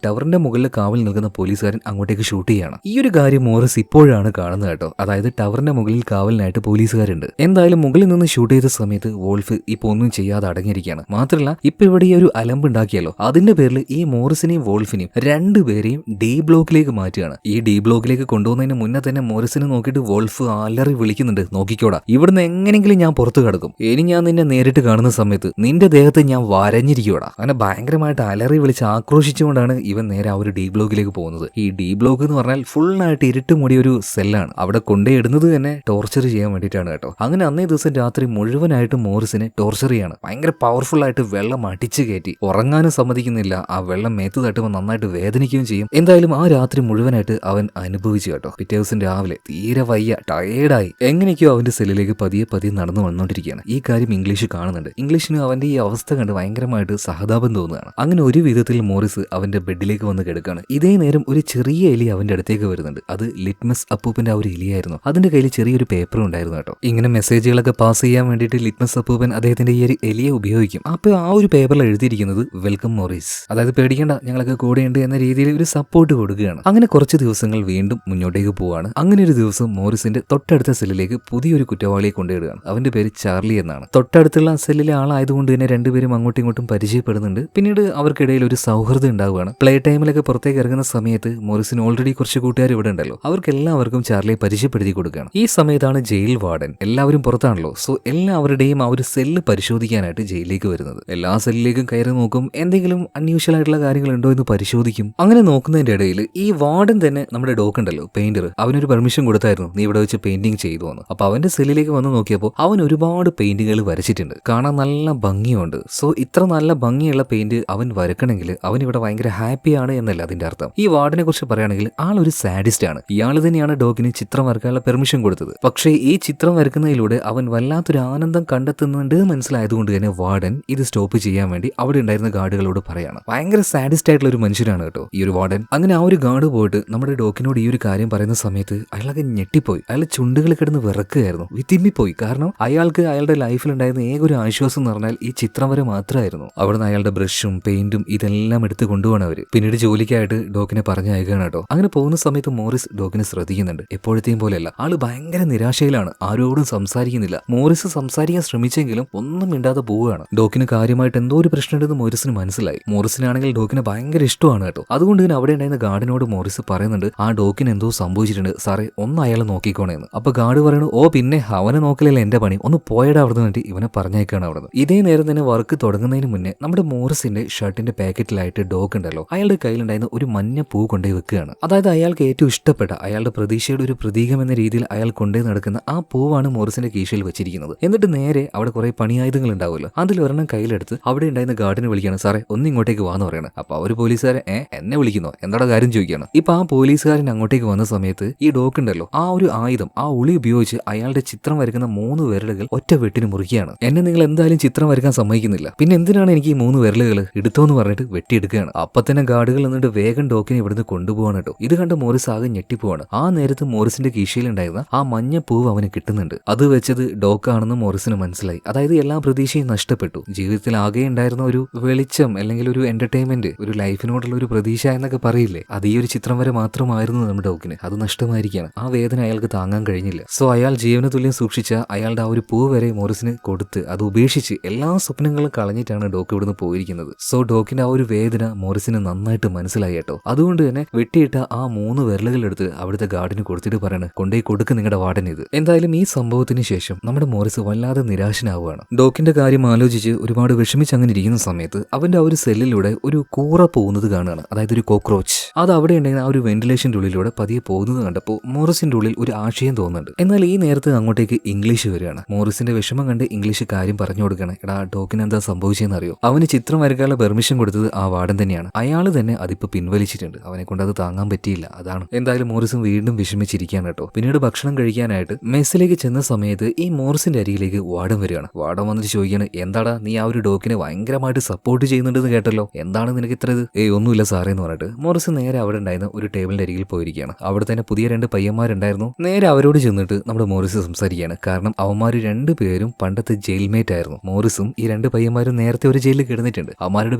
ടവറിന്റെ മുകളിൽ കാവൽ നിൽക്കുന്ന പോലീസുകാരൻ അങ്ങോട്ടേക്ക് ഷൂട്ട് ചെയ്യാണ്. ഈ ഒരു കാര്യം മോറിസ് ഇപ്പോഴാണ് കാണുന്നത് കേട്ടോ. അതായത് ടവറിന്റെ മുകളിൽ കാവലിനായിട്ട് പോലീസുകാരുണ്ട്. എന്തായാലും മുകളിൽ നിന്ന് ഷൂട്ട് ചെയ്ത സമയത്ത് വോൾഫ് ഇപ്പൊ ഒന്നും ചെയ്യാതെ അടങ്ങിയിരിക്കുകയാണ്. മാത്രമല്ല ഇപ്പൊ ഇവിടെ ഈ ഒരു അലമ്പ് ഉണ്ടാക്കിയല്ലോ, അതിന്റെ പേരിൽ ഈ മോറിസിനെയും വോൾഫിനെയും രണ്ടുപേരെയും ഡി ബ്ലോക്കിലേക്ക് മാറ്റുകയാണ്. ഈ ഡി ബ്ലോക്കിലേക്ക് കൊണ്ടുപോകുന്നതിന് മുന്നേ തന്നെ മോറിസിനെ നോക്കിയിട്ട് വോൾഫ് അലറി വിളിക്കുന്നുണ്ട്, നോക്കിക്കോടാ ഇവിടുന്ന് എങ്ങനെങ്കിലും ഞാൻ പുറത്തു കടക്കും, ഇനി ഞാൻ നിന്നെ നേരിട്ട് കാണുന്ന സമയത്ത് നിന്റെ ദേഹത്ത് ഞാൻ വരഞ്ഞിരിക്കോടാ. അങ്ങനെ ഭയങ്കരമായിട്ട് അലറി വിളിച്ച് ആക്രോശിച്ചുകൊണ്ടാണ് ഇവൻ നേരെ ആ ഒരു ഡി ബ്ലോക്കിലേക്ക് പോകുന്നത്. ഈ ഡി ബ്ലോക്ക് എന്ന് പറഞ്ഞാൽ ഫുള്ളായിട്ട് ഇരുട്ട് മൂടിയ ഒരു സെല്ലാണ്. അവിടെ കൊണ്ടേ ഇടുന്നത് തന്നെ ടോർച്ചർ ചെയ്യാൻ വേണ്ടിയിട്ടാണ് കേട്ടോ. അങ്ങനെ അന്നേ ദിവസം രാത്രി മുഴുവനായിട്ട് മോറിസിനെ ടോർച്ചർ ചെയ്യാണ്. ഭയങ്കര പവർഫുൾ ആയിട്ട് വെള്ളം അടിച്ചു കയറ്റി ഉറങ്ങാനും സമ്മതിക്കുന്നില്ല. ആ വെള്ളം മേത്ത് തട്ടുമ്പോൾ നന്നായിട്ട് വേദനിക്കുകയും ചെയ്യും. എന്തായാലും ആ രാത്രി മുഴുവനായിട്ട് അവൻ അനുഭവിച്ചു കേട്ടോ. പിറ്റേ ദിവസം രാവിലെ തീരെ വയ്യ, ടയേർഡായി എങ്ങനെയൊക്കെയോ അവന്റെ സെല്ലിലേക്ക് പതിയെ പതിയെ നടന്നു വന്നുകൊണ്ടിരിക്കുകയാണ്. ഈ കാര്യം ഇംഗ്ലീഷ് കാണുന്നുണ്ട്. ഇംഗ്ലീഷിന് അവന്റെ ഈ അവസ്ഥ കണ്ട് ഭയങ്കരമായിട്ട് സഹതാപം തോന്നുകയാണ്. അങ്ങനെ ഒരു വിധത്തിൽ മോറിസ് അവന്റെ ബെഡിലേക്ക് വന്ന് കിടക്കുകയാണ്. ഇതേ നേരം ഒരു ചെറിയ എലി അവന്റെ അടുത്തേക്ക് വരുന്നുണ്ട്. അത് ലിറ്റ്മസ് അപ്പൂപ്പന്റെ ആ ഒരു എലിയായിരുന്നു. അതിന്റെ കയ്യിൽ ചെറിയൊരു പേപ്പറും ഉണ്ടായിരുന്നു കേട്ടോ. ഇങ്ങനെ മെസ്സേജുകളൊക്കെ പാസ് ചെയ്യാൻ വേണ്ടിയിട്ട് ലിറ്റ്മസ് അപ്പൂപ്പൻ അദ്ദേഹത്തിന്റെ ഈ ഒരു എലിയെ ഉപയോഗിക്കും. അപ്പൊ ആ ഒരു പേപ്പറിൽ എഴുതിയിരിക്കുന്നത് വെൽക്കം മോറിസ്, അതായത് പേടിക്കേണ്ട, ഞങ്ങളൊക്കെ കൂടെയുണ്ട് എന്ന രീതിയിൽ ഒരു സപ്പോർട്ട് കൊടുക്കുകയാണ്. അങ്ങനെ കുറച്ച് ദിവസങ്ങൾ വീണ്ടും മുന്നോട്ടേക്ക് പോവാണ്. അങ്ങനെ ഒരു ദിവസം മോറിസിന്റെ തൊട്ടടുത്ത സെല്ലിലേക്ക് പുതിയൊരു കുറ്റവാളിയെ കൊണ്ടുവരികയാണ്. അവന്റെ പേര് ചാർലി എന്നാണ്. തൊട്ടടുത്തുള്ള സെല്ലിലെ ആളായതുകൊണ്ട് തന്നെ രണ്ടുപേരും അങ്ങോട്ടും ഇങ്ങോട്ടും പരിചയപ്പെടുന്നുണ്ട്. പിന്നീട് അവർക്കിടയിൽ ഒരു സൗഹൃദം ഉണ്ടാവുകയാണ്. പ്ലേ ടൈമിലൊക്കെ പുറത്തേക്ക് ഇറങ്ങുന്ന സമയത്ത് മോറിസിന് ഓൾറെഡി കുറച്ച് കൂട്ടുകാർ ഇവിടെ ഉണ്ടല്ലോ, അവർക്കെല്ലാവർക്കും ചാർലിയെ പരിചയപ്പെടുത്തി കൊടുക്കുകയാണ്. ഈ സമയത്താണ് ജയിൽ വാർഡൻ, എല്ലാവരും പുറത്താണല്ലോ, സോ എല്ലാവരുടെയും ആ ഒരു സെല്ല് പരിശോധിക്കാനായിട്ട് ജയിലിലേക്ക് വരുന്നത്. എല്ലാ സെല്ലിലേക്കും കയറി നോക്കും, എന്തെങ്കിലും അൺയൂഷ്വൽ ആയിട്ടുള്ള കാര്യങ്ങൾ ഉണ്ടോ എന്ന് പരിശോധിക്കും. അങ്ങനെ നോക്കുന്നതിന്റെ ഇടയിൽ ഈ വാർഡൻ തന്നെ നമ്മുടെ ഡോക്ക് ഉണ്ടല്ലോ, പെയിന്റർ, അവനൊരു പെർമിഷൻ കൊടുത്തായിരുന്നു നീ ഇവിടെ വെച്ച് പെയിന്റിങ് ചെയ്തു വന്നു. അപ്പൊ അവന്റെ സെല്ലിലേക്ക് വന്ന് നോക്കിയപ്പോൾ അവൻ ഒരുപാട് പെയിന്റുകൾ വരച്ചിട്ടുണ്ട്. കാണാൻ നല്ല ഭംഗിയുണ്ട്. സോ ഇത്ര നല്ല ഭംഗിയുള്ള പെയിന്റ് അവൻ വരക്കണമെങ്കിൽ അവൻ ഇവിടെ ഭയങ്കര ഹാപ്പിയാണ് എന്നല്ല അതിന്റെ അർത്ഥം. ഈ വാർഡിനെ കുറിച്ച് പറയുകയാണെങ്കിൽ ആളൊരു സാഡിസ്റ്റ് ആണ്. ഇയാൾ തന്നെയാണ് ഡോഗിന് ചിത്രം വരക്കാനുള്ള പെർമിഷൻ കൊടുത്തത്. പക്ഷേ ഈ ചിത്രം വരക്കുന്നതിലൂടെ അവൻ വല്ലാത്തൊരു ആനന്ദം കണ്ടെത്തുന്നുണ്ട് മനസ്സിലായതുകൊണ്ട് തന്നെ വാർഡൻ ഇത് സ്റ്റോപ്പ് ചെയ്യാൻ വേണ്ടി അവിടെ ഉണ്ടായിരുന്ന ഗാർഡുകളോട് പറയാണ്. ഭയങ്കര സാഡിസ്റ്റ് ആയിട്ടുള്ള ഒരു മനുഷ്യനാണ് കേട്ടോ ഈ ഒരു വാർഡൻ. അങ്ങനെ ആ ഒരു ഗാർഡ് പോയിട്ട് നമ്മുടെ ഡോക്കിനോട് ഈ ഒരു കാര്യം പറയുന്ന സമയത്ത് അയാളൊക്കെ ഞെട്ടിപ്പോയി. അയാൾ ചുണ്ടുകൾ കിടന്ന് വിറക്കുകയായിരുന്നു, വിത്തിമ്മിപ്പോയി. കാരണം അയാൾക്ക് അയാളുടെ ലൈഫിൽ ഉണ്ടായിരുന്ന ഏക ഒരു ആശ്വാസം എന്ന് പറഞ്ഞാൽ ഈ ചിത്രം വരെ മാത്രമായിരുന്നു. അവിടുന്ന് അയാളുടെ ബ്രഷും പെയിന്റും ഇതെല്ലാം എടുത്ത് കൊണ്ടുപോകണം അവര്. പിന്നീട് ജോലിക്കായിട്ട് ഡോക്കിനെ പറഞ്ഞയക്കുകയാണ് കേട്ടോ. അങ്ങനെ പോകുന്ന സമയത്ത് മോറിസ് ഡോക്കിനെ ശ്രദ്ധിക്കുന്നുണ്ട്. എപ്പോഴത്തെയും പോലെയല്ല, ആള് ഭയങ്കര നിരാശയിലാണ്, ആരോടും സംസാരിക്കുന്നില്ല. മോറിസ് സംസാരിക്കാൻ ശ്രമിച്ചെങ്കിലും ഒന്നും മിണ്ടാതെ പോവുകയാണ്. ഡോക്കിന് കാര്യമായിട്ട് എന്തോ ഒരു പ്രശ്നമുണ്ടെന്ന് മോറിസിന് മനസ്സിലായി. മോറിസിനാണെങ്കിൽ ഡോക്കിനെ ഭയങ്കര ഇഷ്ടമാണ് കേട്ടോ. അതുകൊണ്ട് തന്നെ അവിടെ ഉണ്ടായിരുന്ന ഗാർഡിനോട് മോറിസ് പറയുന്നുണ്ട് ആ ഡോക്കിന് എന്തോ സംഭവിച്ചിട്ടുണ്ട് സാറേ, ഒന്ന് അയാളെ നോക്കിക്കോണേന്ന്. അപ്പൊ ഗാർഡ് പറയുന്നു, ഓ പിന്നെ അവനെ നോക്കലല്ലേ എന്റെ പണി, ഒന്ന് പോയടാ അവിടെ വേണ്ടി ഇവനെ പറഞ്ഞേക്കാണ് അവിടെ. ഇതേ നേരം തന്നെ വർക്ക് തുടങ്ങുന്നതിന് മുന്നേ നമ്മുടെ മോറിസിന്റെ ഷർട്ടിന്റെ പാക്കറ്റിലായിട്ട് ഡോഗ് ഉണ്ടല്ലോ, അയാളുടെ കയ്യിലുണ്ടായിരുന്ന ഒരു മഞ്ഞ പൂ കൊണ്ടുപോയി വെക്കുകയാണ്. അതായത് അയാൾക്ക് ഏറ്റവും ഇഷ്ടപ്പെട്ട അയാളുടെ പ്രതീക്ഷയുടെ ഒരു പ്രതീകം എന്ന രീതിയിൽ അയാൾ കൊണ്ടുപോയി നടക്കുന്ന ആ പൂവാണ് മോറിസിന്റെ കീശയിൽ വെച്ചിരിക്കുന്നത്. എന്നിട്ട് നേരെ അവിടെ കുറെ പണിയായുധങ്ങൾ ഉണ്ടാവുമല്ലോ, അതിലൊരെണ്ണം കയ്യിലെടുത്ത് അവിടെ ഉണ്ടായിരുന്ന ഗാർഡിനെ വിളിക്കുകയാണ്. സാറേ ഒന്ന് ഇങ്ങോട്ടേക്ക് വാന്ന് പറയണം. അപ്പൊ ആ ഒരു പോലീസുകാരൻ എന്നെ വിളിക്കുന്നോ, എന്താ കാര്യം ചോദിക്കുകയാണ്. ഇപ്പൊ ആ പോലീസുകാരൻ അങ്ങോട്ടേക്ക് വന്ന സമയത്ത് ഈ ഡോക്ക് ഉണ്ടല്ലോ, ആ ഒരു ആയുധം, ആ ഉളി ഉപയോഗിച്ച് അയാളുടെ ചിത്രം വരയ്ക്കുന്ന 3 വിരലുകൾ ഒറ്റ വെട്ടിന് മുറിക്കുകയാണ്. എന്നെ നിങ്ങൾ എന്തായാലും ചിത്രം വരയ്ക്കാൻ സമ്മതിക്കുന്നില്ല, പിന്നെ എന്തിനാണ് എനിക്ക് ഈ 3 വിരലുകൾ എടുത്തോന്ന് പറഞ്ഞിട്ട് വെട്ടിയെടുക്കുകയാണ്. അപ്പൊ തന്നെ ഗാർഡുകൾ എന്നിട്ട് വേഗം ഡോക്കിനെ ഇവിടുന്ന് കൊണ്ടുപോകാണ് കേട്ടോ. ഇത് കണ്ട് മോറിസ് ആകെ ഞെട്ടിപ്പോവാണ്. ആ നേരത്ത് മോറിസിന്റെ കീശയിലുണ്ടായിരുന്ന ആ മഞ്ഞ പൂവ് അവന് കിട്ടുന്നുണ്ട്. അത് വെച്ചത് ഡോക്കാണെന്ന് മോറിസിന് മനസ്സിലായി. അതായത് എല്ലാ പ്രതീക്ഷയും നഷ്ടപ്പെട്ടു. ജീവിതത്തിൽ ആകെ ഉണ്ടായിരുന്ന ഒരു വെളിച്ചം അല്ലെങ്കിൽ ഒരു എന്റർടൈൻമെന്റ്, ഒരു ലൈഫിനോടുള്ള ഒരു പ്രതീക്ഷ എന്നൊക്കെ പറയില്ലേ, അത് ഈ ഒരു ചിത്രം വരെ മാത്രമായിരുന്നു നമ്മുടെ ഡോക്കിന്. അത് നഷ്ടമായിരിക്കുകയാണ്. ആ വേദന അയാൾക്ക് താങ്ങാൻ കഴിഞ്ഞില്ല. സോ അയാൾ ജീവന തുല്യം സൂക്ഷിച്ച അയാളുടെ ആ ഒരു പൂ വരെ മോറിസിന് കൊടുത്ത് അത് ഉപേക്ഷിച്ച് എല്ലാ സ്വപ്നങ്ങളും കളഞ്ഞിട്ടാണ് ഡോക്ക് ഇവിടുന്ന് പോയിരിക്കുന്നത്. സോ ഡോക്കിന്റെ ആ ഒരു വേദന മോറിസിന് നന്നായിട്ട് മനസ്സിലായി കേട്ടോ. അതുകൊണ്ട് തന്നെ വെട്ടിയിട്ട ആ 3 വിരലുകളെടുത്ത് അവിടുത്തെ ഗാർഡിന് കൊടുത്തിട്ട് പറയണ കൊണ്ടേ കൊടുക്ക് നിങ്ങളുടെ വാർഡൻ ഇത്. എന്തായാലും ഈ സംഭവത്തിന് ശേഷം നമ്മുടെ മോറിസ് വല്ലാതെ നിരാശനാവുകയാണ്. ഡോക്കിന്റെ കാര്യം ആലോചിച്ച് ഒരുപാട് വിഷമിച്ച് അങ്ങനെ ഇരിക്കുന്ന സമയത്ത് അവന്റെ ആ ഒരു സെല്ലിലൂടെ ഒരു കൂറ പോകുന്നത് കാണുകയാണ്. അതായത് ഒരു കോക്രോച്ച്. അത് അവിടെ ഉണ്ടായിരുന്ന ആ ഒരു വെന്റിലേഷന്റെ ഉള്ളിലൂടെ പതിയെ പോകുന്നത് കണ്ടപ്പോൾ മോറിസിന്റെ ഉള്ളിൽ ഒരു ആശയം തോന്നുന്നുണ്ട്. എന്നാൽ ഈ നേരത്ത് അങ്ങോട്ടേക്ക് ഇംഗ്ലീഷ് വരികയാണ്. മോറിസിന്റെ വിഷമം കണ്ട് ഇംഗ്ലീഷ് കാര്യം പറഞ്ഞു കൊടുക്കണം. എടാ ഡോക്കിന് എന്താ സംഭവിച്ചെന്ന് അറിയോ, അവന് ചിത്രം വരയ്ക്കാനുള്ള പെർമിഷൻ കൊടുത്തത് ആ വാർഡൻ തന്നെയാണ്. അയാൾ തന്നെ അതിപ്പോ പിൻവലിച്ചിട്ടുണ്ട്. അവനെ കൊണ്ട് അത് താങ്ങാൻ പറ്റിയില്ല. അതാണ്. എന്തായാലും മോറിസും വീണ്ടും വിഷമിച്ചിരിക്കുകയാണ് കേട്ടോ. പിന്നീട് ഭക്ഷണം കഴിക്കാനായിട്ട് മെസ്സിലേക്ക് ചെന്ന സമയത്ത് ഈ മോറിസിന്റെ അരികിലേക്ക് വാർഡൻ വരികയാണ്. വാർഡൻ വന്നിട്ട് ചോദിക്കുകയാണ്, എന്താടാ നീ ആ ഒരു ഡോക്കിനെ ഭയങ്കരമായിട്ട് സപ്പോർട്ട് ചെയ്യുന്നുണ്ടെന്ന് കേട്ടല്ലോ, എന്താണ് നിനക്ക് ഇത്ര ഇത്? ഒന്നുമില്ല സാറേ എന്ന് പറഞ്ഞിട്ട് മോറിസ് നേരെ അവിടെ ഉണ്ടായിരുന്ന ഒരു ടേബിളിന്റെ അരികിൽ പോയിരിക്കുകയാണ്. അവിടെ തന്നെ പുതിയ 2 പയ്യന്മാരുണ്ടായിരുന്നു. നേരെ അവരോട് ചെന്നിട്ട് നമ്മുടെ മോറിസ് സംസാരിക്കുകയാണ്. കാരണം അവന്മാർ 2 പേരും പണ്ടത്തെ ജയിൽമേറ്റ് ആയിരുന്നു. മോറിസും ഈ 2 പയ്യന്മാരും നേരത്തെ ഒരു ജയിലിൽ കിടന്നിട്ടുണ്ട്. അവന്മാരുടെ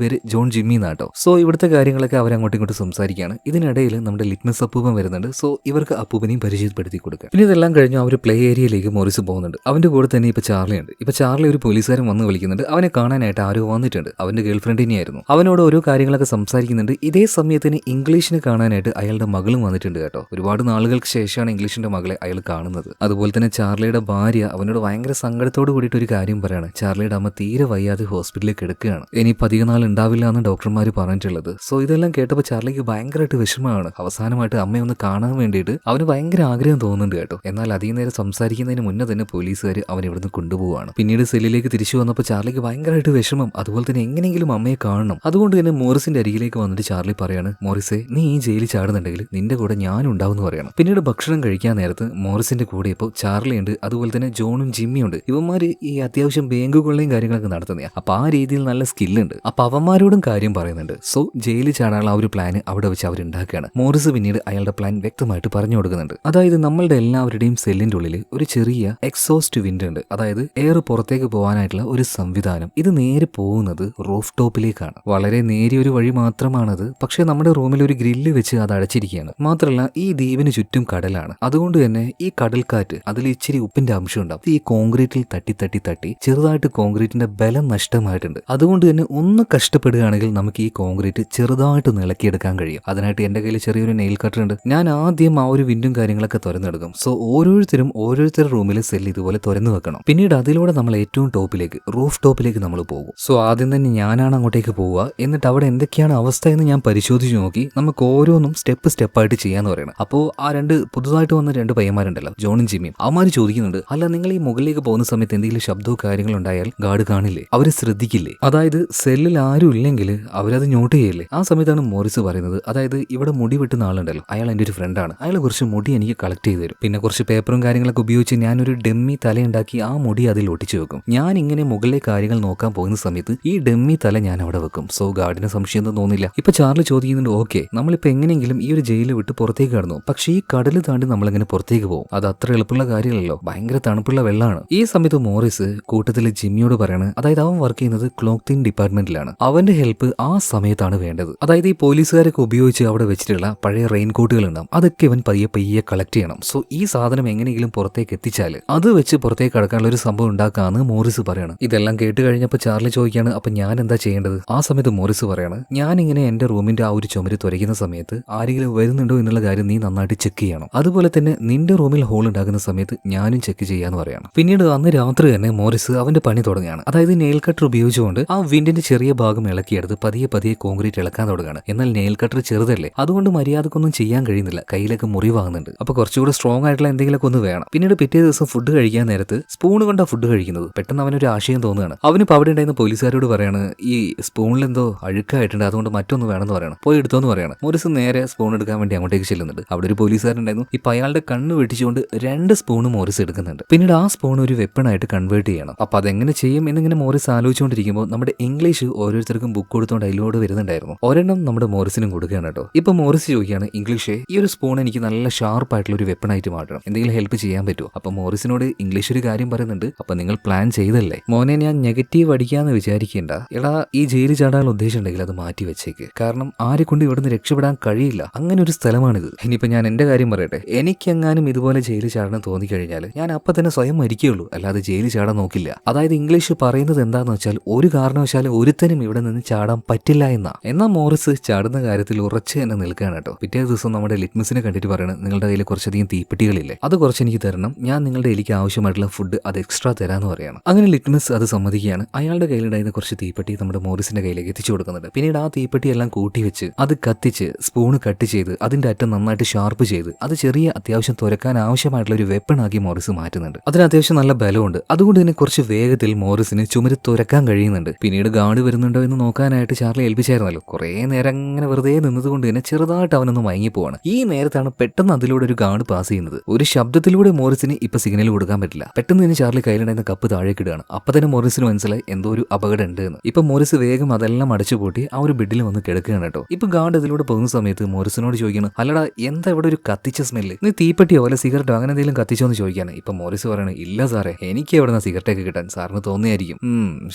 പേര് ജോൺ ജിമ്മി നാട്ടോ. സോ ഇവിടുത്തെ കാര്യങ്ങളൊക്കെ അവരങ്ങോട്ടും ഇങ്ങോട്ടും സംസാരിക്കുകയാണ്. ഇതിനിടയിൽ നമ്മുടെ ലിറ്റ്മസ് അപ്പൂപ്പൻ വരുന്നുണ്ട്. സോ ഇവർക്ക് അപ്പൂപ്പനെയും പരിചയപ്പെടുത്തി കൊടുക്കുക. പിന്നെ ഇതെല്ലാം കഴിഞ്ഞ് ആ ഒരു പ്ലേ ഏരിയയിലേക്ക് മോറിസ് പോകുന്നുണ്ട്. അവന്റെ കൂടെ തന്നെ ഇപ്പൊ ചാർലി ഉണ്ട്. ഇപ്പൊ ചാർലി ഒരു പോലീസുകാരൻ വന്ന് വിളിക്കുന്നുണ്ട്. അവനെ കാണാനായിട്ട് ആരോ വന്നിട്ടുണ്ട്. അവന്റെ ഗേൾഫ്രണ്ട് തന്നെയായിരുന്നു. അവനോട് ഓരോ കാര്യങ്ങളൊക്കെ സംസാരിക്കുന്നുണ്ട്. ഇതേ സമയത്തിന് ഇംഗ്ലീഷിന് കാണാനായിട്ട് അയാളുടെ മകളും വന്നിട്ടുണ്ട് കേട്ടോ. ഒരുപാട് നാളുകൾക്ക് ശേഷമാണ് ഇംഗ്ലീഷിന്റെ മകളെ അയാൾ കാണുന്നത്. അതുപോലെ തന്നെ ചാർലിയുടെ ഭാര്യ അവനോട് ഭയങ്കര സങ്കടത്തോട് കൂടിയിട്ട് ഒരു കാര്യം പറയാണ്. ചാർലിയുടെ അമ്മ തീരെ വയ്യാതെ ഹോസ്പിറ്റലിൽ കിടക്കുകയാണ്. ഇനിയിപ്പോൾ അധികം നാൾ ഉണ്ടാവില്ല എന്ന് ഡോക്ടർമാർ പറഞ്ഞിട്ടുള്ളത്. സോ ഇതെല്ലാം കേട്ടപ്പോൾ ചാർലിക്ക് ഭയങ്കരമായിട്ട് വിഷമമാണ്. അവസാനമായിട്ട് അമ്മയെ ഒന്ന് കാണാൻ വേണ്ടിയിട്ട് അവന് ഭയങ്കര ആഗ്രഹം തോന്നുന്നുണ്ട് കേട്ടോ. എന്നാൽ അധികം നേരം സംസാരിക്കുന്നതിന് മുന്നേ തന്നെ പോലീസുകാർ അവൻ ഇവിടുന്ന് കൊണ്ടുപോകും. പോവുകയാണ്. പിന്നീട് സെല്ലിലേക്ക് തിരിച്ചു വന്നപ്പോൾ ചാർലിക്ക് ഭയങ്കരമായിട്ട് വിഷമം, അതുപോലെ തന്നെ എങ്ങനെയെങ്കിലും അമ്മയെ കാണണം. അതുകൊണ്ട് തന്നെ മോറിസിന്റെ അരികിലേക്ക് വന്നിട്ട് ചാർലി പറയാണ്, മോറിസെ നീ ഈ ജയിലിൽ ചാടുന്നുണ്ടെങ്കിൽ നിന്റെ കൂടെ ഞാനും ഉണ്ടാവുമെന്ന് പറയണം. പിന്നീട് ഭക്ഷണം കഴിക്കാൻ നേരത്ത് മോറിസിന്റെ കൂടെ ഇപ്പോൾ ചാർലി ഉണ്ട്, അതുപോലെ തന്നെ ജോണും ജിമ്മിയും ഉണ്ട്. ഇവന്മാര് ഈ അത്യാവശ്യം ബാങ്കുകളുടെയും കാര്യങ്ങളൊക്കെ നടത്തുന്നതാണ്. അപ്പൊ ആ രീതിയിൽ നല്ല സ്കില്ലുണ്ട്. അപ്പൊ അവന്മാരോടും കാര്യം പറയുന്നുണ്ട്. സോ ജയിലിൽ ചാടാനുള്ള ആ ഒരു പ്ലാൻ അവിടെ വെച്ച് അവരുണ്ടാക്കുകയാണ്. മോറിസ് പിന്നീട് അയാളുടെ പ്ലാൻ വ്യക്തമായിട്ട് പറഞ്ഞു കൊടുക്കുന്നുണ്ട്. അതായത് നമ്മളുടെ എല്ലാവരുടെയും സെല്ലിന്റെ ഉള്ളിൽ ഒരു ചെറിയ എക്സോസ്റ്റ് വിൻഡ് ഉണ്ട്, അതായത് എയർ പുറത്തേക്ക് പോകാനായിട്ടുള്ള ഒരു സംവിധാനം. ഇത് നേരെ പോകുന്നത് റൂഫ് ടോപ്പിലേക്കാണ്. വളരെ നേരിയൊരു വഴി മാത്രമാണത്. പക്ഷെ നമ്മുടെ റൂമിൽ ഒരു ഗ്രില്ല് വെച്ച് അത് അടച്ചിരിക്കുകയാണ്. മാത്രമല്ല ഈ ദ്വീപിന് ചുറ്റും കടലാണ്. അതുകൊണ്ട് തന്നെ ഈ കടൽക്കാറ്റ് അതിൽ ഇച്ചിരി ഉപ്പിന്റെ അംശം ഉണ്ടാവും. ഈ കോൺക്രീറ്റിൽ തട്ടി തട്ടി തട്ടി ചെറുതായിട്ട് കോൺക്രീറ്റിന്റെ ബലം നഷ്ടമായിട്ടുണ്ട്. അതുകൊണ്ട് തന്നെ ഒന്ന് കഷ്ടപ്പെടുകയാണെങ്കിൽ നമുക്ക് ഈ കോൺക്രീറ്റ് ചെറുതായിട്ട് ഇളക്കിയെടുക്കാൻ കഴിയും. അതിനായിട്ട് എന്റെ കയ്യിൽ ചെറിയൊരു നെയിൽ കട്ടർ ഉണ്ട്. ഞാൻ ആദ്യം ആ ഒരു വിൻഡും കാര്യങ്ങളൊക്കെ തുറന്നെടുക്കും. സോ ഓരോരുത്തരുടെ റൂമിലെ സെല്ല് ഇതുപോലെ തുറന്നു വെക്കണം. പിന്നീട് അതിലൂടെ നമ്മൾ ഏറ്റവും ടോപ്പിലേക്ക് റൂഫ് ടോപ്പിലേക്ക് നമ്മൾ പോകും. സോ ആദ്യം തന്നെ ഞാനാണ് അങ്ങോട്ടേക്ക് പോവുക. എന്നിട്ട് അവിടെ എന്തൊക്കെയാണ് അവസ്ഥ എന്ന് ഞാൻ പരിശോധിച്ച് നോക്കി നമുക്ക് ഓരോന്നും സ്റ്റെപ്പായിട്ട് ചെയ്യാന്ന് പറയണം. അപ്പോൾ ആ പുതുതായിട്ട് വന്ന 2 പയ്യന്മാരുണ്ടല്ലോ, ജോണും ജിമ്മിയും, അവന്മാര് ചോദിക്കുന്നുണ്ട്, അല്ല നിങ്ങൾ ഈ മുകളിലേക്ക് പോകുന്ന സമയത്ത് എന്തെങ്കിലും ശബ്ദമോ കാര്യങ്ങളോ ഉണ്ടായാൽ ഗാർഡ് കാണില്ലേ, അവര് ശ്രദ്ധിക്കില്ലേ, അതായത് സെല്ലിൽ ആരും ഇല്ലെങ്കിൽ അവരത് നോട്ട് ചെയ്യില്ലേ? ആ സമയത്താണ് മോറിസ് പറയുന്നത്, അതായത് ഇവിടെ മുടി വെട്ടുന്ന ആളുണ്ടല്ലോ, അയാൾ എൻ്റെ ഒരു ഫ്രണ്ടാണ്, അയാൾ കുറച്ച് മുടി എനിക്ക് കളക്ട് ചെയ്ത് തരും. പിന്നെ കുറച്ച് പേപ്പറും കാര്യങ്ങളൊക്കെ ഉപയോഗിച്ച് ഞാനൊരു ഡെമ്മി തലയുണ്ടാക്കി ആ മുടി അതിൽ ഒട്ടിച്ചു വെക്കും. ഞാൻ ഇങ്ങനെ മുകളിലെ കാര്യങ്ങൾ നോക്കാൻ പോകുന്ന സമയത്ത് ഈ ഡെമ്മി തല ഞാൻ അവിടെ വെക്കും. സോ ഗാർഡിന് സംശയമൊന്നും തോന്നില്ല. ഇപ്പൊ ചാർലി ചോദിക്കുന്നുണ്ട്, ഓക്കെ നമ്മളിപ്പോ എങ്ങനെയെങ്കിലും ഈ ഒരു ജയിലിൽ വിട്ട് പുറത്തേക്ക് കടന്നു, പക്ഷേ ഈ കടൽ താണ്ടി നമ്മളെങ്ങനെ പുറത്തേക്ക് പോകും? അത് അത്ര എളുപ്പമുള്ള കാര്യമല്ലല്ലോ, ഭയങ്കര തണുപ്പുള്ള വെള്ളമാണ്. ഈ സമയത്ത് മോറിസ് കൂട്ടത്തിൽ ജിമ്മിയോട് പറയാണ്, അതായത് അവൻ വർക്ക് ചെയ്യുന്നത് ക്ലോത്തിങ് ഡിപ്പാർട്ട്മെന്റിലാണ്, അവന്റെ ഹെൽപ്പ് ആ സമയത്താണ് വേണ്ടത്. അതായത് ഈ പോലീസുകാരൊക്കെ ഉപയോഗിച്ച് അവിടെ വെച്ചിട്ടുള്ള പഴയ റെയിൻ കോട്ടുകൾ ഉണ്ടാവും, അതൊക്കെ ഇവൻ പയ്യെ കളക്ട് ചെയ്യണം. സോ ഈ സാധനം എങ്ങനെയെങ്കിലും പുറത്തേക്ക് എത്തിച്ചാൽ അത് വെച്ച് പുറത്തേക്ക് കടക്കാനുള്ള ഒരു സംഭവം ഉണ്ടാക്കാന്ന് മോറിസ് പറയാണ്. ഇതെല്ലാം കേട്ട് കഴിഞ്ഞപ്പോൾ ചാർലി ചോദിക്കാണ്, അപ്പൊ ഞാൻ എന്താ ചെയ്യേണ്ടത്? ആ സമയത്ത് മോറിസ് പറയാണ്, ഞാനിങ്ങനെ എന്റെ റൂമിന്റെ ആ ഒരു ചുമര് തുറയ്ക്കുന്ന സമയത്ത് ആരെങ്കിലും വരുന്നുണ്ടോ എന്നുള്ള കാര്യം നീ നന്നായിട്ട് ചെക്ക് ചെയ്യണം. അതുപോലെ തന്നെ നിന്റെ റൂമിൽ ഹോൾ ഉണ്ടാക്കുന്ന സമയത്ത് ഞാനും ചെക്ക് ചെയ്യാന്ന് പറയാണ്. പിന്നീട് അന്ന് രാത്രി തന്നെ മോറിസ് അവന്റെ പണി തുടങ്ങുകയാണ്. അതായത് നെയിൽ കട്ടർ ഉപയോഗിച്ചുകൊണ്ട് ആ വിൻഡിന്റെ ചെറിയ ഭാഗം ഇളക്കിയെടുത്ത് പതിയെ കോൺക്രീറ്റ് ഇളക്കാൻ തുടങ്ങുകയാണ്. എന്നാൽ നെയിൽ കട്ടർ ചെറുതല്ലേ, അതുകൊണ്ട് മര്യാദക്കൊന്നും ചെയ്യാൻ കഴിയുന്നില്ല, കയ്യിലൊക്കെ മുറിവാകുന്നുണ്ട്. അപ്പൊ കുറച്ചുകൂടെ സ്ട്രോങ് ആയിട്ടുള്ള എന്തെങ്കിലുമൊക്കെ ഒന്ന് വേണം. പിന്നീട് പിറ്റേ ദിവസം ഫുഡ് കഴിക്കാൻ നേരത്ത് സ്പൂൺ കൊണ്ടാ ഫുഡ് കഴിക്കുന്നത്. പെട്ടെന്ന് അവനൊരു ആശയം തോന്നുകയാണ്. അവനിപ്പോൾ അവിടെ ഉണ്ടായിരുന്ന പോലീസുകാരോട് പറയാണ്, ഈ സ്പൂണിൽ എന്തോ അഴുക്കായിട്ടുണ്ട്, അതുകൊണ്ട് മറ്റൊന്ന് വേണമെന്ന് പറയണം, പോയി എടുത്തോന്ന് പറയണം. മോറിസ് നേരെ സ്പൂൺ എടുക്കാൻ വേണ്ടി അങ്ങോട്ടേക്ക് ചെല്ലുന്നുണ്ട്. അവിടെ ഒരു പോലീസുകാരുണ്ടായിരുന്നു. ഇപ്പൊ അയാളുടെ കണ്ണ് വെട്ടിച്ചുകൊണ്ട് 2 സ്പൂണ് മോറിസ് എടുക്കുന്നുണ്ട്. പിന്നീട് ആ സ്പൂൺ ഒരു വെപ്പണായിട്ട് കൺവേർട്ട് ചെയ്യണം. അപ്പൊ അതെങ്ങനെ ചെയ്യും എന്നിങ്ങനെ മോറിസ് ആലോചിച്ചുകൊണ്ടിരിക്കുമ്പോൾ നമ്മുടെ ഇംഗ്ലീഷ് ഓരോരുത്തർക്കും ബുക്ക് കൊടുത്തോണ്ട് അതിലോട് വരുന്നുണ്ടായിരുന്നു. ഒരെണ്ണം നമ്മുടെ മോറിസിനും കൊടുക്കുകയാണ് കേട്ടോ. ഇപ്പൊ മോറിസ് ചോദിക്കുകയാണ്, ഇംഗ്ലീഷേ ഈ ഒരു സ്പൂൺ എനിക്ക് നല്ല ഷാർപ്പായിട്ടുള്ള ഒരു വെപ്പണായിട്ട് മാറ്റണം, എന്തെങ്കിലും ഹെൽപ്പ് ചെയ്യാൻ പറ്റുമോ? അപ്പൊ മോറിസിനോട് ഇംഗ്ലീഷ് ഒരു കാര്യം പറയുന്നുണ്ട്, അപ്പൊ നിങ്ങൾ പ്ലാൻ ചെയ്തല്ലേ മോനെ, ഞാൻ നെഗറ്റീവ് അടിക്കാന്ന് വിചാരിക്കേണ്ട. എടാ ഈ ജയിലിൽ ചാടാൻ ഉദ്ദേശം ഉണ്ടെങ്കിൽ അത് മാറ്റി വെച്ചേക്ക്, കാരണം ആരെ കൊണ്ട് ഇവിടുന്ന് രക്ഷപ്പെടാൻ കഴിയില്ല, അങ്ങനെ ഒരു സ്ഥലമാണിത്. ഇനിയിപ്പോ ഞാൻ എന്റെ കാര്യം പറയട്ടെ, എനിക്കെങ്ങാനും ഇതുപോലെ ജയിലിൽ ചാടാൻ തോന്നിക്കഴിഞ്ഞാൽ ഞാൻ അപ്പൊ തന്നെ സ്വയം മരിക്കുകയുള്ളൂ, അല്ലാതെ ജയിലിൽ ചാടാൻ നോക്കില്ല. അതായത് ഇംഗ്ലീഷ് പറയുന്നത് എന്താന്ന് വെച്ചാൽ ഒരു കാരണവശാലും ഒരുത്തനും ഇവിടെ നിന്ന് ചാടാൻ പറ്റില്ല എന്നാ. എന്നാൽ മോറിസ് ചാടുന്ന കാര്യത്തിൽ ഉറച്ചു തന്നെ നിൽക്കുകയാണ് കേട്ടോ. പിറ്റേ ദിവസം നമ്മുടെ ലിറ്റ്മസിനെ കണ്ടിട്ട് പറയണം, നിങ്ങളുടെ കയ്യിൽ കുറച്ചധികം തീപ്പെട്ടികളില്ലേ, അത് കുറച്ച് എനിക്ക് തരണം, ഞാൻ നിങ്ങളുടെ എലിക്ക് ആവശ്യമായിട്ടുള്ള ഫുഡ് അത് എക്സ്ട്രാ തരാന്ന് പറയണം. അങ്ങനെ ലിറ്റ്മസ് അത് സമ്മതിക്കുകയാണ്. അയാളുടെ കയ്യിലുണ്ടായിരുന്ന കുറച്ച് തീപ്പെട്ടി നമ്മുടെ മോറിസിന്റെ കയ്യിലേക്ക് എത്തിച്ചു കൊടുക്കുന്നുണ്ട്. പിന്നീട് ആ തീപ്പെട്ടി എല്ലാം കൂട്ടി വെച്ച് അത് കത്തിച്ച് സ്പൂണ് കട്ട് ചെയ്ത് അതിന്റെ അറ്റം നന്നായിട്ട് ഷാർപ്പ് ചെയ്ത് അത് ചെറിയ അത്യാവശ്യം തുരക്കാൻ ആവശ്യമായിട്ടുള്ള ഒരു വെപ്പണാക്കി മോറിസ് മാറ്റുന്നുണ്ട്. അതിന് അത്യാവശ്യം നല്ല ബലമുണ്ട്. അതുകൊണ്ട് തന്നെ കുറച്ച് വേഗത്തിൽ മോറിസിന് ചുമര് തുരക്കാൻ കഴിയുന്നുണ്ട്. പിന്നീട് ഗാർഡ് വരുന്നുണ്ടോ എന്ന് നോക്കാനായിട്ട് ചാർലി ഏൽപ്പിച്ചായിരുന്നല്ലോ. കുറേ നേരം അങ്ങനെ വെറുതെ നിന്നതുകൊണ്ട് തന്നെ ചെറുതായിട്ട് അവനൊന്ന് മയങ്ങിപ്പോവാണ്. ഈ നേരത്താണ് പെട്ടെന്ന് അതിലൂടെ ഒരു ഗാർഡ് പാസ് ചെയ്യുന്നത്. ഒരു ശബ്ദത്തിലൂടെ മോറിസിന് ഇപ്പൊ സിഗ്നൽ കൊടുക്കാൻ പറ്റില്ല. പെട്ടെന്ന് തന്നെ ചാർലി കയ്യിലുണ്ടായിരുന്ന കപ്പ് താഴേക്ക് ഇടുകയാണ്. അപ്പൊ തന്നെ മോറിസിന് മനസ്സിലായി എന്തോ ഒരു അപകടം ഉണ്ട് എന്ന്. ഇപ്പൊ മോറിസ് വേഗം അതെല്ലാം അടച്ചു പൂട്ടി ആ ഒരു ബെഡിൽ വന്ന് കിടക്കുകയാണ് കേട്ടോ. ഇപ്പൊ ഗാർഡ് ഇതിലൂടെ പോകുന്ന സമയത്ത് മോറിസിനോട് ചോദിക്കണം, അല്ലടാ എന്താ ഇവിടെ ഒരു കത്തിച്ച സ്മെല്ല്, നീ തീപ്പെട്ടിയോ അല്ല സിഗരറ്റോ അങ്ങനെ എന്തെങ്കിലും കത്തിച്ചോ എന്ന് ചോദിക്കാണ്. ഇപ്പൊ മോറിസ് പറയണ, ഇല്ല സാറേ, എനിക്ക് എവിടെ നിന്ന് സിഗരറ്റൊക്കെ കിട്ടാൻ, സാറിന് തോന്നിയായിരിക്കും.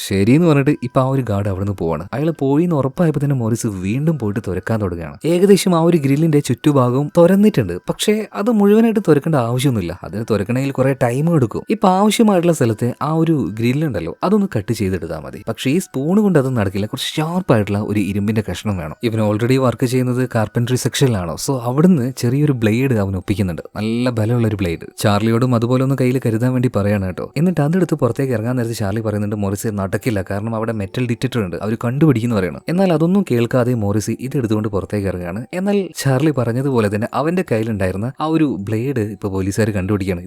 ശരിയെന്ന് പറഞ്ഞിട്ട് ഇപ്പൊ ആ ഒരു ഗാർഡ് അവിടെ നിന്ന് പോവാണ്. അയാൾ പോയി എന്ന് ഉറപ്പായപ്പോ തന്നെ മോറിസ് വീണ്ടും പോയിട്ട് തുരക്കാൻ തുടങ്ങുകയാണ്. ഏകദേശം ആ ഒരു ഗ്രില്ലിന്റെ ചുറ്റുഭാഗവും തുറന്നിട്ടുണ്ട്. പക്ഷേ അത് മുഴുവനായിട്ട് തുറക്കേണ്ട ആവശ്യമൊന്നുമില്ല, അതിന് തുറക്കണമെങ്കിൽ കുറെ ടൈം എടുക്കും. ഇപ്പൊ ആവശ്യമായിട്ടുള്ള സ്ഥലത്ത് ആ ഒരു ഗ്രില്ലുണ്ടല്ലോ അതൊന്ന് കട്ട് ചെയ്തെടുത്താൽ മതി. പക്ഷേ ഈ സ്പൂൺ കൊണ്ട് അത് നടക്കില്ല, കുറച്ച് ഷാർപ്പായിട്ടുള്ള ഒരു ഇരുമ്പിന്റെ കഷ്ണം വേണം. ഇവൻ ഓൾറെഡി വർക്ക് ചെയ്യുന്നത് കാർപ്പൻട്രി സെക്ഷനിലാണോ, സോ അവിടുന്ന് ചെറിയൊരു ബ്ലേഡ് അവൻ ഒപ്പിക്കുന്നുണ്ട്, നല്ല ബലമുള്ള ഒരു ബ്ലേഡ്. ചാർലിയോടും അതുപോലെ ഒന്ന് കയ്യിൽ കരുതാൻ വേണ്ടി പറയാണ് കേട്ടോ. എന്നിട്ട് അതെടുത്ത് പുറത്തേക്ക് ഇറങ്ങാൻ നേരത്തെ ചാർലി പറയുന്നുണ്ട്, മോറിസ് നടക്കില്ല, കാരണം അവിടെ മെറ്റൽ ഡിറ്റക്ടർ ഉണ്ട്, അവർ കണ്ടുപിടിക്കുന്നു പറയണം. എന്നാൽ അതൊന്നും കേൾക്കാതെ മോറിസ് ഇതെടുത്തുകൊണ്ട് പുറത്തേക്ക് ഇറങ്ങുകയാണ്. എന്നാൽ ചാർലി പറഞ്ഞതുപോലെ തന്നെ അവന്റെ കയ്യിലുണ്ടായിരുന്ന ആ ഒരു ബ്ലേഡ് ഇപ്പൊ പോലീസുകാർ കണ്ടുപിടിക്കുകയാണ്.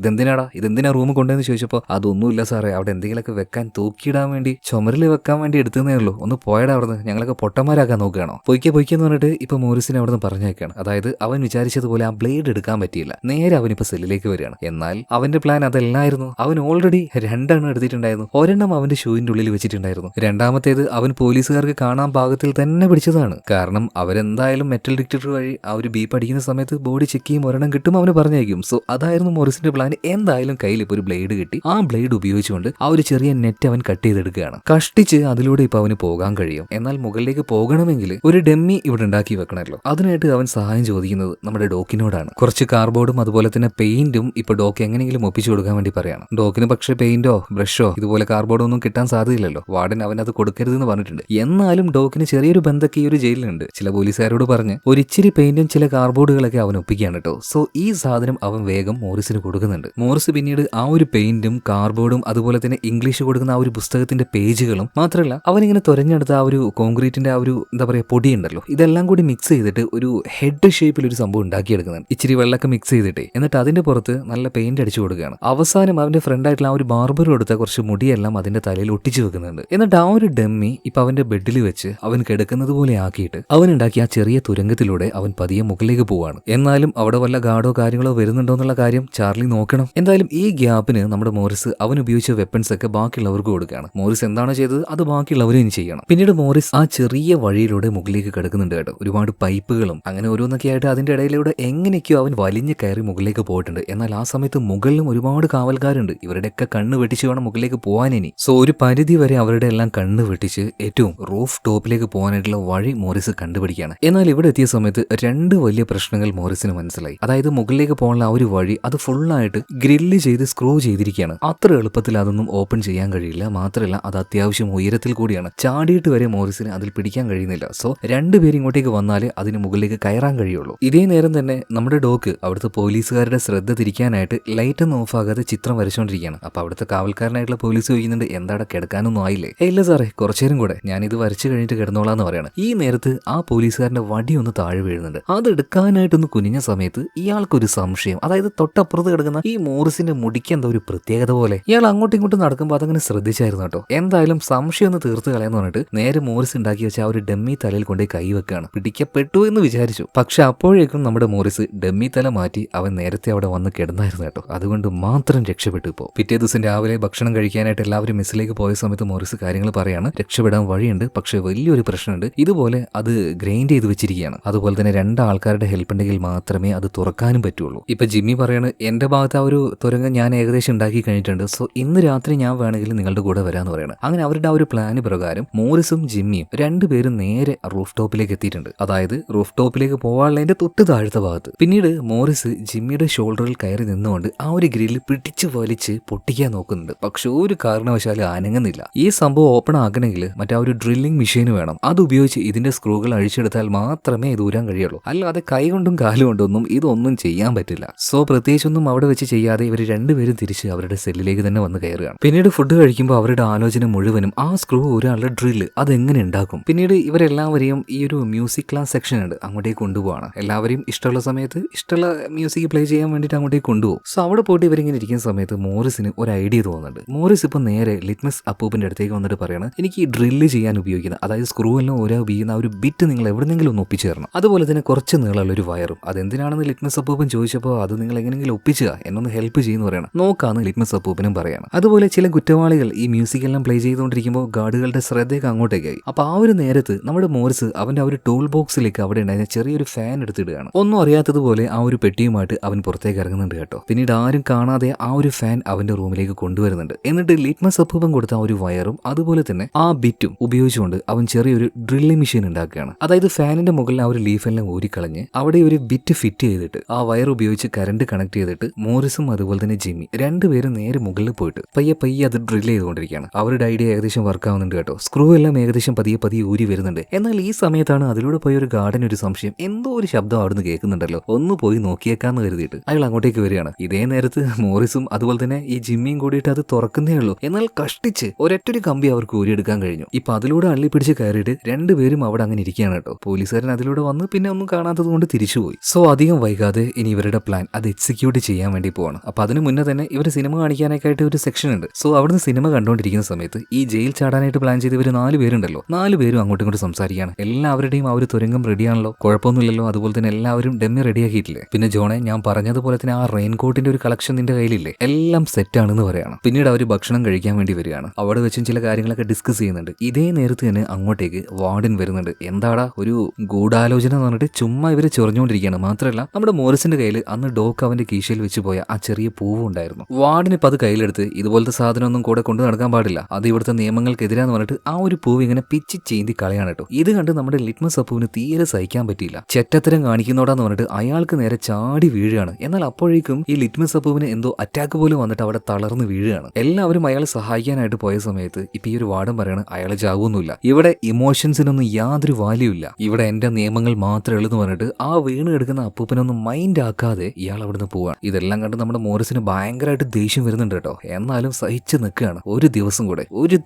ഇതെന്തിനാ റൂം കൊണ്ടുവന്ന് ചോദിച്ചപ്പോൾ അത് അതൊന്നുമില്ല സാറേ, അവിടെ എന്തെങ്കിലുമൊക്കെ വെക്കാൻ തൂക്കിയിടാൻ വേണ്ടി ചുമരിൽ വെക്കാൻ വേണ്ടി എടുത്തതേ ഉള്ളൂ, ഒന്ന് പോയടാ അവിടുന്ന്, ഞങ്ങളൊക്കെ പൊട്ടന്മാരാക്കാൻ നോക്കുകയാണോ, പൊയ്ക്കെന്ന് പറഞ്ഞിട്ട് ഇപ്പൊ മോറിസിനെ അവിടുന്ന് പറഞ്ഞേക്കാണ്. അതായത് അവൻ വിചാരിച്ചതുപോലെ ആ ബ്ലേഡ് എടുക്കാൻ പറ്റിയില്ല, നേരെ അവനിപ്പോ സെല്ലിലേക്ക് വരികയാണ്. എന്നാൽ അവന്റെ പ്ലാൻ അതല്ലായിരുന്നു. അവൻ ഓൾറെഡി 2 എടുത്തിട്ടുണ്ടായിരുന്നു. ഒരെണ്ണം അവന്റെ ഷൂവിന്റെ ഉള്ളിൽ വെച്ചിട്ടുണ്ടായിരുന്നു, രണ്ടാമത്തേത് അവൻ പോലീസുകാർക്ക് കാണാൻ പാകത്തിൽ തന്നെ പിടിച്ചതാണ്. കാരണം അവരെന്തായാലും മെറ്റൽ ഡിറ്റക്ടർ വഴി ആ ഒരു ബീപ്പ് അടിക്കുന്ന സമയത്ത് ബോഡി ചെക്ക് ചെയ്യും, ഒരെണ്ണം കിട്ടും, അവന് പറഞ്ഞേക്കും. സോ അതായിരുന്നു മോറിസിന്റെ പ്ലാൻ. എന്തായാലും കയ്യിൽ ഇപ്പൊ ഒരു ബ്ലേഡ് കിട്ടി. ആ ബ്ലേഡ് ഉപയോഗിച്ചുകൊണ്ട് ആ ഒരു ചെറിയ നെറ്റ് അവൻ കട്ട് ചെയ്തെടുക്കുകയാണ്. കഷ്ടിച്ച് അതിലൂടെ ഇപ്പൊ അവന് പോകാൻ കഴിയും. എന്നാൽ മുകളിലേക്ക് പോകണമെങ്കിൽ ഒരു ഡെമ്മി ഇവിടെ ഉണ്ടാക്കി വെക്കണമല്ലോ. അതിനായിട്ട് അവൻ സഹായം ചോദിക്കുന്നത് നമ്മുടെ ഡോക്കിനോടാണ്. കുറച്ച് കാർഡ്ബോർഡും അതുപോലെ തന്നെ പെയിന്റും ഇപ്പൊ ഡോക്ക് എങ്ങനെയെങ്കിലും ഒപ്പിച്ചു കൊടുക്കാൻ വേണ്ടി പറയാണ്. ഡോക്കിന് പക്ഷേ പെയിന്റോ ബ്രഷോ ഇതുപോലെ കാർഡ്ബോർഡോ ഒന്നും കിട്ടാൻ സാധ്യതയില്ലല്ലോ. വാർഡൻ അവൻ അത് കൊടുക്കരുതെന്ന് പറഞ്ഞിട്ടുണ്ട്. എന്നാലും ഡോക്കിന് ചെറിയൊരു ബന്ധമൊക്കെ ഈ ഒരു ജയിലിലുണ്ട്. ചില പോലീസുകാരോട് പറഞ്ഞ് ഒരിച്ചിരി പെയിന്റും ചില കാർഡ്ബോർഡുകളൊക്കെ അവൻ ഒപ്പിക്കുകയാണ് കേട്ടോ. സോ ഈ സാധനം അവൻ വേഗം മോറിസിന് കൊടുക്കുന്നുണ്ട്. മോറിസ് പിന്നീട് ആ ഒരു പെയിന്റും കാർഡ്ബോർഡും അതുപോലെ തന്നെ ഇംഗ്ലീഷ് കൊടുക്കുന്ന ആ ഒരു പുസ്തകത്തിന്റെ പേജുകളും മാത്രമല്ല അവനിങ്ങനെ തുരഞ്ഞെടുത്ത ആ ഒരു കോൺക്രീറ്റിന്റെ ആ ഒരു എന്താ പറയാ പൊടി ഉണ്ടല്ലോ, ഇതെല്ലാം കൂടി മിക്സ് ചെയ്തിട്ട് ഒരു ഹെഡ് ഷേപ്പിൽ ഒരു സംഭവം ഉണ്ടാക്കിയെടുക്കുന്നുണ്ട്. ഇച്ചിരി വെള്ളമൊക്കെ മിക്സ് ചെയ്തിട്ടേ എന്നിട്ട് അതിന്റെ പുറത്ത് നല്ല പെയിന്റ് അടിച്ചു കൊടുക്കുകയാണ്. അവസാനം അവന്റെ ഫ്രണ്ടായിട്ടുള്ള ആ ഒരു ബാർബർ എടുത്ത കുറച്ച് മുടിയെല്ലാം അതിന്റെ തലയിൽ ഒട്ടിച്ചു വെക്കുന്നുണ്ട്. എന്നിട്ട് ആ ഒരു ഡമ്മി ഇപ്പൊ അവന്റെ ബെഡിൽ വെച്ച് അവൻ കിടക്കുന്നത് പോലെ ആക്കിയിട്ട് അവൻ ഉണ്ടാക്കിയ ആ ചെറിയ തുരങ്കത്തിലൂടെ അവൻ പതിയെ മുകളിലേക്ക് പോവാണ്. എന്നാലും അവിടെ വല്ല ഗാർഡോ കാര്യങ്ങളോ വരുന്നുണ്ടോ എന്നുള്ള കാര്യം ചാർലി നോക്കണം. എന്തായാലും ഈ ഗ്യാപ്പിന് നമ്മുടെ മോറിസ് അവൻ ഉപയോഗിച്ച വെപ്പൺസ് ഒക്കെ ബാക്കിയുള്ളവർക്ക് കൊടുക്കുകയാണ്. മോറിസ് എന്താണോ ചെയ്തത് അത് ബാക്കിയുള്ളവരും ഇനി ചെയ്യണം. പിന്നീട് മോറിസ് ആ ചെറിയ വഴിയിലൂടെ മുകളിലേക്ക് കിടക്കുന്നുണ്ട് കേട്ടോ. ഒരുപാട് പൈപ്പുകളും അങ്ങനെ ഓരോന്നൊക്കെ ആയിട്ട് അതിന്റെ ഇടയിലൂടെ എങ്ങനെയൊക്കെയോ അവൻ വലിഞ്ഞു കയറി മുകളിലേക്ക് പോയിട്ടുണ്ട്. എന്നാൽ ആ സമയത്ത് മുകളിലും ഒരുപാട് കാവൽക്കാരുണ്ട്. ഇവരുടെയൊക്കെ കണ്ണ് വെട്ടിച്ച് വേണം മുകളിലേക്ക് പോകാൻ ഇനി. സോ ഒരു പരിധി വരെ അവരുടെ എല്ലാം കണ്ണ് വെട്ടിച്ച് ഏറ്റവും റൂഫ് ടോപ്പിലേക്ക് പോകാനായിട്ടുള്ള വഴി മോറിസ് കണ്ടുപിടിക്കുകയാണ്. എന്നാൽ ഇവിടെ എത്തിയ സമയത്ത് 2 വലിയ പ്രശ്നങ്ങൾ മോറിസിന് മനസ്സിലായി. അതായത് മുകളിലേക്ക് പോകാനുള്ള ആ ഒരു വഴി അത് ഫുള്ളായിട്ട് ഗ്രില്ല് ചെയ്ത് സ്ക്രൂ ചെയ്തിരിക്കുകയാണ്. അത്ര എളുപ്പത്തിൽ അതൊന്നും ഓപ്പൺ ചെയ്യാൻ കഴിയില്ല. മാത്രമല്ല അത് അത്യാവശ്യം ഉയരത്തിൽ കൂടിയാണ്. ചാടിയിട്ട് വരെ മോറിസിന് അതിൽ പിടിക്കാൻ കഴിയുന്നില്ല. സോ 2 പേര് ഇങ്ങോട്ടേക്ക് വന്നാലേ അതിന് മുകളിലേക്ക് കയറാൻ കഴിയുള്ളൂ. ഇതേ നേരം തന്നെ നമ്മുടെ ഡോക്ക് അവിടുത്തെ പോലീസുകാരുടെ ശ്രദ്ധ തിരിക്കാനായിട്ട് ലൈറ്റ് ഒന്നും ഓഫ് ആകാതെ ചിത്രം വരച്ചുകൊണ്ടിരിക്കുകയാണ്. അപ്പൊ അവിടുത്തെ കാവൽക്കാരനായിട്ടുള്ള പോലീസ് ചോദിക്കുന്നുണ്ട്, എന്താടെ കിടക്കാനൊന്നും ആയില്ലേ? ഇല്ല സാറേ, കുറച്ചേരം കൂടെ ഞാൻ ഇത് വരച്ചു കഴിഞ്ഞിട്ട് കിടന്നോളാന്ന് പറയാണ്. ഈ നേരത്ത് ആ പോലീസുകാരന്റെ വടി ഒന്ന് താഴെ വീഴുന്നുണ്ട്. അത് എടുക്കാനായിട്ടൊന്ന് കുനിഞ്ഞ സമയത്ത് ഇയാൾക്കൊരു സംശയം. അതായത് തൊട്ടപ്പുറത്ത് കിടക്കുന്ന ഈ മോറിസിന്റെ മുടിക്ക് എന്താ ഒരു പ്രത്യേകത പോലെ. ഇയാൾ അങ്ങോട്ടും ഇങ്ങോട്ടും നടക്കുമ്പോൾ അതങ്ങനെ ശ്രദ്ധിച്ചായിരുന്നു കേട്ടോ. എന്തായാലും സംശയം ഒന്ന് തീർത്ത് കളയാന്ന് പറഞ്ഞിട്ട് നേരെ മോറിസ് ഉണ്ടാക്കി വെച്ച ആ ഒരു ഡമ്മി തലയിൽ കൊണ്ടേ കൈ വെക്കുകയാണ്. പിടിക്കപ്പെട്ടു എന്ന് വിചാരിച്ചു. പക്ഷെ അപ്പോഴേക്കും നമ്മുടെ മോറിസ് ഡമ്മി തല മാറ്റി അവൻ നേരത്തെ അവിടെ വന്ന് കിടന്നായിരുന്നു കേട്ടോ. അതുകൊണ്ട് മാത്രം രക്ഷപ്പെട്ടു. ഇപ്പോൾ പിറ്റേ ദിവസം രാവിലെ ഭക്ഷണം കഴിക്കാനായിട്ട് എല്ലാവരും മെസ്സിലേക്ക് പോയ സമയത്ത് മോറിസ് കാര്യങ്ങൾ പറയാണ്. രക്ഷപ്പെടാൻ വഴിയുണ്ട്, പക്ഷെ വലിയൊരു പ്രശ്നമുണ്ട്. ഇതുപോലെ അത് ഗ്രൈൻഡ് ചെയ്ത് വെച്ചിരിക്കുകയാണ്. അതുപോലെ തന്നെ 2 ആൾക്കാരുടെ ഹെൽപ്പ് ഉണ്ടെങ്കിൽ മാത്രമേ അത് തുറക്കാനും പറ്റുള്ളൂ. ഇപ്പൊ ജിമ്മി പറയാണ്, എന്റെ ഭാഗത്ത് ആ ഒരു തുരങ്കം ഞാൻ ഏകദേശം ഉണ്ടാക്കി കഴിഞ്ഞിട്ടുണ്ട്. സോ ഇന്ന് രാത്രി ഞാൻ വേണമെങ്കിൽ നിങ്ങളുടെ കൂടെ വരാന്ന് പറയണം. അങ്ങനെ അവരുടെ ആ ഒരു പ്ലാന് പ്രകാരം മോറിസും ജിമ്മിയും 2 പേരും നേരെ റൂഫ് ടോപ്പിലേക്ക് എത്തിയിട്ടുണ്ട്. അതായത് റൂഫ് ടോപ്പിലേക്ക് പോകാനുള്ളതിന്റെ തൊട്ട് താഴത്തെ ഭാഗത്ത്. പിന്നീട് മോറിസ് ജിമ്മിയുടെ ഷോൾഡറിൽ കയറി നിന്നുകൊണ്ട് ആ ഒരു ഗ്രില്ല് പിടിച്ച് വലിച്ച് പൊട്ടിക്കാൻ നോക്കുന്നുണ്ട്. പക്ഷെ ഒരു കാരണവശാലും അനങ്ങുന്നില്ല. ഈ സംഭവം ഓപ്പൺ ആക്കണമെങ്കിൽ മറ്റേ ആ ഒരു ഡ്രില്ലിംഗ് മെഷീൻ വേണം. അത് ഉപയോഗിച്ച് ഇതിന്റെ സ്ക്രൂകൾ അഴിച്ചെടുത്താൽ മാത്രമേ ഇത് ഊരാൻ കഴിയുള്ളൂ. അല്ലാതെ കൈകൊണ്ടും കാലുകൊണ്ടൊന്നും ഇതൊന്നും ചെയ്യാൻ പറ്റില്ല. സോ പ്രത്യേകിച്ചൊന്നും അവിടെ വെച്ച് ചെയ്യാതെ ഇവർ 2 പേരും തിരിച്ച് അവരുടെ സെല്ലിലേക്ക് തന്നെ വന്ന് കയറുകയാണ്. പിന്നീട് ഫുഡ് കഴിക്കുമ്പോൾ അവരുടെ ആലോചന മുഴുവനും ആ സ്ക്രൂ ഊരാനുള്ള ഡ്രില്ല് അതെങ്ങനെ ഉണ്ടാക്കും. പിന്നീട് ഇവരെല്ലാവരെയും ഈ ഒരു മ്യൂസിക് ക്ലാസ് സെക്ഷൻ ഉണ്ട്, അങ്ങോട്ടേക്ക് കൊണ്ടുപോവാണ്. എല്ലാവരെയും ഇഷ്ടമുള്ള സമയത്ത് ഇഷ്ടമുള്ള മ്യൂസിക് പ്ലേ ചെയ്യാൻ വേണ്ടിയിട്ട് അങ്ങോട്ടേക്ക് കൊണ്ടുപോകും. സോ അവിടെ പോയിട്ട് ഇവരിങ്ങനെ ഇരിക്കുന്ന സമയത്ത് മോറിസിന് ഒരു ഐഡിയ തോന്നുന്നുണ്ട്. മോറിസ് ഇപ്പൊ നേരെ ലിറ്റ്മസ് അപ്പൂപ്പിന്റെ അടുത്തേക്ക് വന്നിട്ട് പറയാണ്, എനിക്ക് ഈ ഡ്രില്ല് ചെയ്യാൻ ഉപയോഗിക്കുന്ന അതായത് സ്ക്രൂ എല്ലാം ഉപയോഗിക്കുന്ന ആ ഒരു ബിറ്റ് നിങ്ങൾ എവിടെന്നെങ്കിലും ഒന്ന് ഒപ്പിച്ചു തരണം. അതുപോലെ തന്നെ കുറച്ച് നീളമുള്ള ഒരു വയറും. അതെന്തിനാണെന്ന് ലിറ്റ്മസ് അപ്പൂപ്പൻ ചോദിച്ചപ്പോൾ അത് നിങ്ങൾ എങ്ങനെയെങ്കിലും ഒപ്പിച്ചുക, എന്നൊന്ന് ഹെൽപ്പ് ചെയ്യുന്നു പറയണം. നോക്കാന്ന് ലിറ്റ്മസ് അപ്പൂപ്പനും പറയാണ്. അതുപോലെ ചില കുറ്റവാളികൾ ഈ മ്യൂസിക് എല്ലാം പ്ലേ ചെയ്തുകൊണ്ടിരിക്കുമ്പോൾ ഗാർഡുകളുടെ ശ്രദ്ധയൊക്കെ അങ്ങോട്ടേക്കായി. അപ്പൊ ആ ഒരു നേരത്ത് നമ്മുടെ മോറിസ് അവന്റെ ആ ഒരു ടൂൾ ബോക്സിലേക്ക് അവിടെ ഉണ്ടായിരുന്ന ചെറിയൊരു ഫാൻ എടുത്തിടുകയാണ്. ഒന്നും അറിയാത്തതുപോലെ ആ ഒരു പെട്ടിയുമായിട്ട് അവൻ പുറത്തേക്ക് ഇറങ്ങുന്നുണ്ട് കേട്ടോ. പിന്നീട് ആരും കാണാതെ ആ ഒരു ഫാൻ അവന്റെ റൂമിലേക്ക് കൊണ്ടുവരുന്നുണ്ട്. എന്നിട്ട് ലിറ്റ്മസ് അപ്പൂപ്പൻ കൊടുത്ത ആ ഒരു വയറും അതുപോലെ തന്നെ ആ ബിറ്റും ഉപയോഗിച്ചുകൊണ്ട് അവൻ ചെറിയൊരു ഡ്രില്ലിംഗ് മെഷീൻ ഉണ്ടാക്കുകയാണ്. അതായത് ഫാനിന്റെ മുകളിൽ ആ ഒരു ലീഫെല്ലാം ഊരിക്കളഞ്ഞ് അവിടെ ഒരു ബിറ്റ് ഫിറ്റ് ചെയ്തിട്ട് ആ വയർ ഉപയോഗിച്ച് കറണ്ട് കണക്ട് ചെയ്തിട്ട് മോറിസും അതുപോലെ തന്നെ ജിമ്മി 2 പേരും നേരെ മുകളിൽ പോയിട്ട് പയ്യെ അത് ഡ്രിൽ ചെയ്തുകൊണ്ടിരിക്കുകയാണ്. അവരുടെ ഐഡിയ ഏകദേശം വർക്ക് ആവുന്നുണ്ട് കേട്ടോ. സ്ക്രൂ എല്ലാം ഏകദേശം പതിയെ ഊരി വരുന്നുണ്ട്. എന്നാൽ ഈ സമയത്താണ് അതിലൂടെ പോയ ഒരു ഗാർഡൻ ഒരു സംശയം, എന്തോ ഒരു ശബ്ദം അവിടുന്ന് കേൾക്കുന്നുണ്ടല്ലോ, ഒന്ന് പോയി നോക്കിയേക്കാന്ന് കരുതിയിട്ട് അയാൾ അങ്ങോട്ടേക്ക് വരികയാണ്. ഇതേ നേരത്ത് മോറിസും അതുപോലെ തന്നെ ഈ ജിമ്മിയും കൂടിയിട്ട് അത് തുറക്കുന്നേ ഉള്ളൂ. എന്നാൽ കഷ്ടിച്ച് ഒരൊറ്റൊരു കമ്പി അവർക്ക് ഊരിയെടുക്കാൻ കഴിഞ്ഞു. ഇപ്പൊ അതിലൂടെ അള്ളി പിടിച്ച് കയറിയിട്ട് 2 പേരും അവിടെ അങ്ങനെ ഇരിക്കുകയാണ് കേട്ടോ. പോലീസുകാരൻ അതിലൂടെ വന്ന് പിന്നെ ഒന്നും കാണാത്തത് കൊണ്ട് തിരിച്ചുപോയി. സോ അധികം വൈകാതെ ഇനി ഇവരുടെ പ്ലാൻ അത് എക്സിക്യൂട്ട് ചെയ്യാൻ വേണ്ടി പോവാണ്. അപ്പൊ അതിന് മുന്നേ തന്നെ ഇവർ സിനിമ കാണിക്കാനായി കാണാനൊക്കെ ആയിട്ട് ഒരു സെക്ഷൻ ഉണ്ട്. സോ അവിടുന്ന് സിനിമ കണ്ടുകൊണ്ടിരിക്കുന്ന സമയത്ത് ഈ ജയിൽ ചാടാനായിട്ട് പ്ലാൻ ചെയ്ത് ഇവർ 4 പേരുണ്ടല്ലോ, 4 പേരും അങ്ങോട്ടും ഇങ്ങോട്ട് സംസാരിക്കുകയാണ്. എല്ലാവരുടെയും ആ ഒരു തുരങ്കം റെഡിയാണല്ലോ, കുഴപ്പമൊന്നുമില്ലല്ലോ, അതുപോലെ തന്നെ എല്ലാവരും ഡെമ്മി റെഡിയാക്കിയിട്ടില്ലേ. പിന്നെ ജോണെ, ഞാൻ പറഞ്ഞതുപോലെ തന്നെ ആ റെയിൻകോട്ടിന്റെ ഒരു കളക്ഷൻ നിന്റെ കയ്യിലില്ലേ, എല്ലാം സെറ്റ് ആണെന്ന് പറയാണ്. പിന്നീട് അവർ ഭക്ഷണം കഴിക്കാൻ വേണ്ടി വരികയാണ്. അവിടെ വെച്ചും ചില കാര്യങ്ങളൊക്കെ ഡിസ്കസ് ചെയ്യുന്നുണ്ട്. ഇതേ നേരത്ത് തന്നെ അങ്ങോട്ടേക്ക് വാർഡൻ വരുന്നുണ്ട്. എന്താടാ ഒരു ഗൂഢാലോചന എന്ന് പറഞ്ഞിട്ട് ചുമ്മാ ഇവര് ചൊറിഞ്ഞുകൊണ്ടിരിക്കുകയാണ്. മാത്രമല്ല നമ്മുടെ മോറിസിന്റെ കയ്യിൽ അന്ന് ഡോക്ക് അവന്റെ കീശയിൽ വെച്ച് പോയ ആ ചെറിയ പൂവ് ഉണ്ടായിരുന്നു. വാർഡിന് ഇപ്പൊ അത് കയ്യിലെടുത്ത് ഇതുപോലത്തെ സാധനമൊന്നും കൂടെ കൊണ്ടു നടക്കാൻ പാടില്ല, അത് ഇവിടുത്തെ നിയമങ്ങൾക്കെതിരാന്ന് പറഞ്ഞിട്ട് ആ ഒരു പൂവ് ഇങ്ങനെ പിച്ചി ചീന്തി കളയാണ് കേട്ടോ. ഇത് കണ്ട് നമ്മുടെ ലിറ്റ്മസ് അപ്പുവിന് തീരെ സഹിക്കാൻ പറ്റിയില്ല. ചെറ്റത്തരം കാണിക്കുന്നോടാന്ന് പറഞ്ഞിട്ട് അയാൾക്ക് നേരെ ചാടി വീഴുകയാണ്. എന്നാൽ അപ്പോഴേക്കും ഈ ലിറ്റ്മസ് അപ്പുവിന് എന്തോ അറ്റാക്ക് പോലും വന്നിട്ട് അവിടെ തളർന്ന് വീഴുകയാണ്. എല്ലാവരും അയാളെ സഹായിക്കാനായിട്ട് പോയ സമയത്ത് ഇപ്പൊ ഈ ഒരു വാർഡൻ പറയാണ് അയാളെ ചാവൊന്നുമില്ല, ഇവിടെ ഇമോഷൻസിനൊന്നും യാതൊരു വാല്യൂ ഇല്ല, ഇവിടെ എന്റെ നിയമങ്ങൾ മാത്രമേ ഉള്ളൂ എന്ന് പറഞ്ഞിട്ട് ആ വീണ് എടുക്കുന്ന അപ്പൂപ്പനൊന്നും മൈൻഡ് ആക്കാതെ ഇയാൾ അവിടുന്ന് പോവാണ്. ഇതെല്ലാം കണ്ട് നമ്മുടെ മോറിസിന് ഭയങ്കരമായിട്ട് ദേഷ്യം വരുന്നുണ്ട് കേട്ടോ. എന്നാലും സഹിച്ച് നിൽക്കുകയാണ്. ഒരു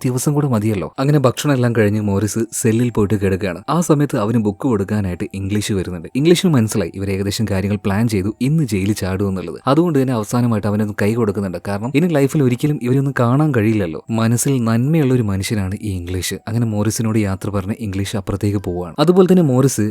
ദിവസം കൂടെ മതിയല്ലോ. അങ്ങനെ ഭക്ഷണം എല്ലാം കഴിഞ്ഞ് മോറിസ് സെല്ലിൽ പോയിട്ട് കിടക്കുകയാണ്. ആ സമയത്ത് അവന് ബുക്ക് കൊടുക്കാനായിട്ട് ഇംഗ്ലീഷ് വരുന്നുണ്ട്. ഇംഗ്ലീഷിന് മനസ്സിലായി ഇവർ ഏകദേശം കാര്യങ്ങൾ പ്ലാൻ ചെയ്തു, ഇന്ന് ജയിലിൽ ചാടും എന്നുള്ളത്. അതുകൊണ്ട് തന്നെ അവസാനമായിട്ട് അവനൊന്ന് കൈ കൊടുക്കുന്നുണ്ട്. കാരണം ഇനി ലൈഫിൽ ഒരിക്കലും ഇവരൊന്നും കാണാൻ കഴിയില്ലല്ലോ. മനസ്സിൽ നന്മയുള്ള ഒരു മനുഷ്യനാണ് ഈ ഇംഗ്ലീഷ്. അങ്ങനെ മോറിസിനോട് യാത്ര പറഞ്ഞ് ഇംഗ്ലീഷ് അപ്പുറത്തേക്ക് പോവുകയാണ്. അതുപോലെ തന്നെ മോറിസ്